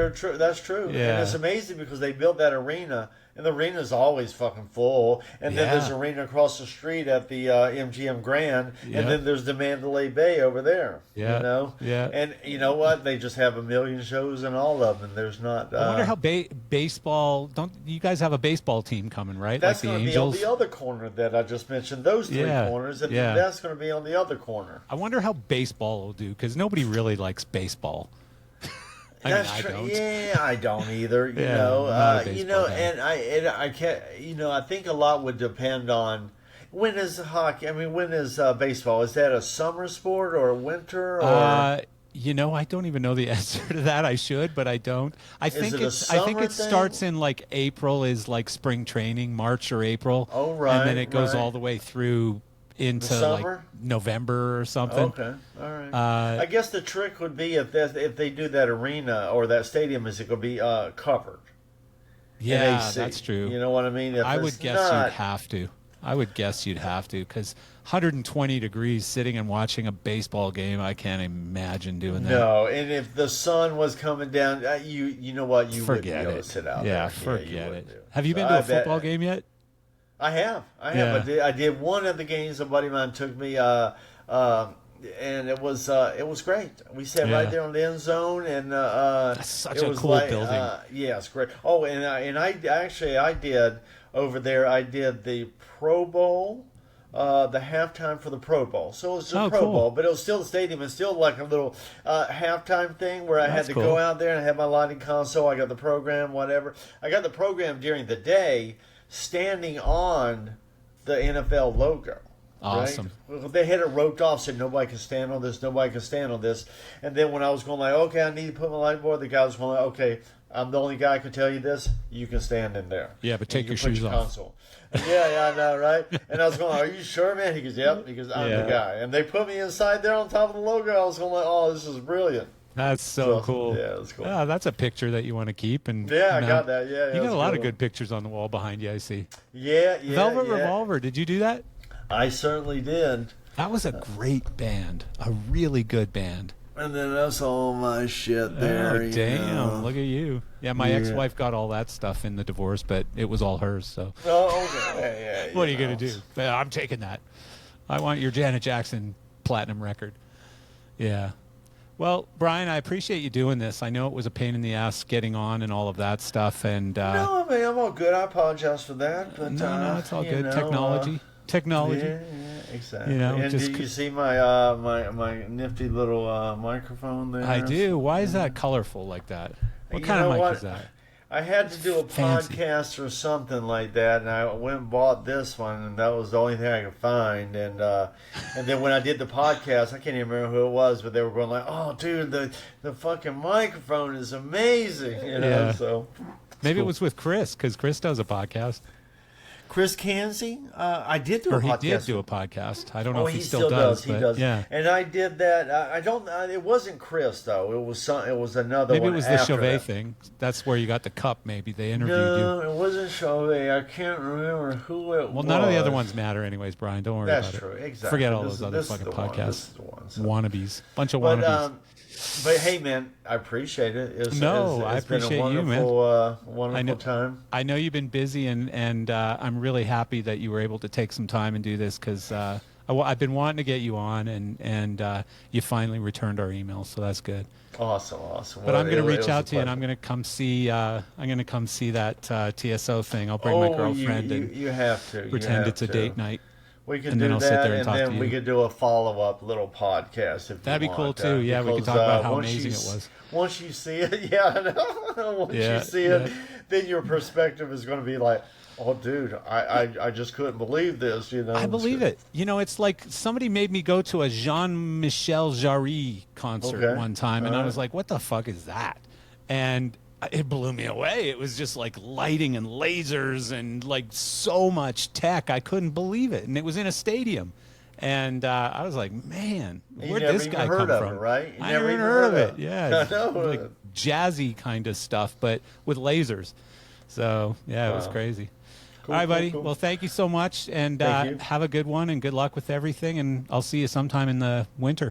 true. That's true. Yeah. And it's amazing because they built that arena, and the arena's always fucking full. And then there's an arena across the street at the MGM Grand, and then there's the Mandalay Bay over there. Yeah. And you know what? They just have a million shows in all of them. There's not. I wonder how baseball. Don't you guys have a baseball team coming, right? That's like the going to Angels? be on the other corner that I just mentioned. Those three corners, and then that's going to be on the other corner. I wonder how baseball will do, because nobody really likes baseball. That's true. Yeah, I don't either. And I can't. I think a lot would depend on When is hockey? I mean, when is baseball? Is that a summer sport or a winter? Or I don't even know the answer to that. I should, but I don't. I think it starts in like April is like spring training, March or April. Oh, right. And then it goes all the way through into like November or something. Okay, all right. I guess the trick would be if they do that arena or that stadium, is it going to be covered? Yeah, that's true. You know what I mean? I would guess you'd have to. I would guess you'd have to, because 120 degrees sitting and watching a baseball game, I can't imagine doing that. No, and if the sun was coming down, you know what? You wouldn't be able to sit out there. Yeah, forget it. Have you been to a football game yet? I have. I did one of the games. A buddy of mine took me, and it was great. We sat right there on the end zone, and that's such a cool building. Yeah, it's great. Oh, and I did over there. I did the Pro Bowl, the halftime for the Pro Bowl. So it was a Pro Bowl, but it was still the stadium. It's still like a little halftime thing where I had to go out there and have my lighting console. I got the program, whatever. I got the program during the day, standing on the NFL logo. Awesome. Right? Well, they had it roped off, said nobody can stand on this, nobody can stand on this. And then when I was going like, okay, I need to put my light board, the guy was going like, okay, I'm the only guy who can tell you this. You can stand in there. Yeah, but take your shoes off. Console. Yeah, I know, right? And I was going, are you sure, man? He goes, yep. He goes, I'm the guy. And they put me inside there on top of the logo. I was going like, oh, this is brilliant. That's so cool. Yeah, that's cool. That's a picture that you want to keep. And I got that. Yeah, you got a lot of good pictures on the wall behind you, I see. Yeah. Velvet Revolver, did you do that? I certainly did. That was a great band, a really good band. And then that's all my shit there. Oh, damn. Look at you. Yeah, my ex-wife got all that stuff in the divorce, but it was all hers. So. Oh, okay. Yeah, what are you going to do? I'm taking that. I want your Janet Jackson platinum record. Yeah. Well, Brian, I appreciate you doing this. I know it was a pain in the ass getting on and all of that stuff. And no, I mean, I'm all good. I apologize for that. But, no, it's all good. Technology. Yeah, exactly. And do you see my my nifty little microphone there? I do. Why is that colorful like that? What kind of mic is that? I had to do a podcast or something like that, and I went and bought this one, and that was the only thing I could find. And then when I did the podcast, I can't even remember who it was, but they were going like, "Oh, dude, the fucking microphone is amazing," So maybe cool. It was with Chris, because Chris does a podcast. Chris Kansi, I did do a podcast. He did do a podcast. I don't know if he still does. He does. Yeah. And I did that. I don't. It wasn't Chris though. It was another. Maybe one it was the Chauvet thing. That's where you got the cup. Maybe they interviewed you. No, it wasn't Chauvet. I can't remember who it was. Well, none of the other ones matter, anyways, Brian. Don't worry about it. That's true. Exactly. Forget all those other fucking podcasts. Wannabes. Bunch of wannabes. But hey, man, I appreciate it. I appreciate you, man. Wonderful time. I know you've been busy, and I'm really happy that you were able to take some time and do this, because I've been wanting to get you on, and you finally returned our email, so that's good. Awesome. But I'm going to reach out to you, and I'm going to come see. That TSO thing. I'll bring my girlfriend, and you have to pretend it's a date night. We could do that, and then we could do a follow-up little podcast if that'd you be cool want, too. Yeah, we could talk about how amazing it was. Once you see it, once you see it, then your perspective is going to be like, oh, dude, I just couldn't believe this. I believe it. It's like somebody made me go to a Jean-Michel Jarre concert one time, and I was like, what the fuck is that? And it blew me away. It was just like lighting and lasers and like so much tech. I couldn't believe it. And it was in a stadium. And I was like, man, where'd this guy come from? Right? I never even heard of it. Yeah. Like jazzy kind of stuff, but with lasers. So, yeah, it was crazy. Cool, all right, buddy. Cool. Well, thank you so much. And have a good one, and good luck with everything. And I'll see you sometime in the winter.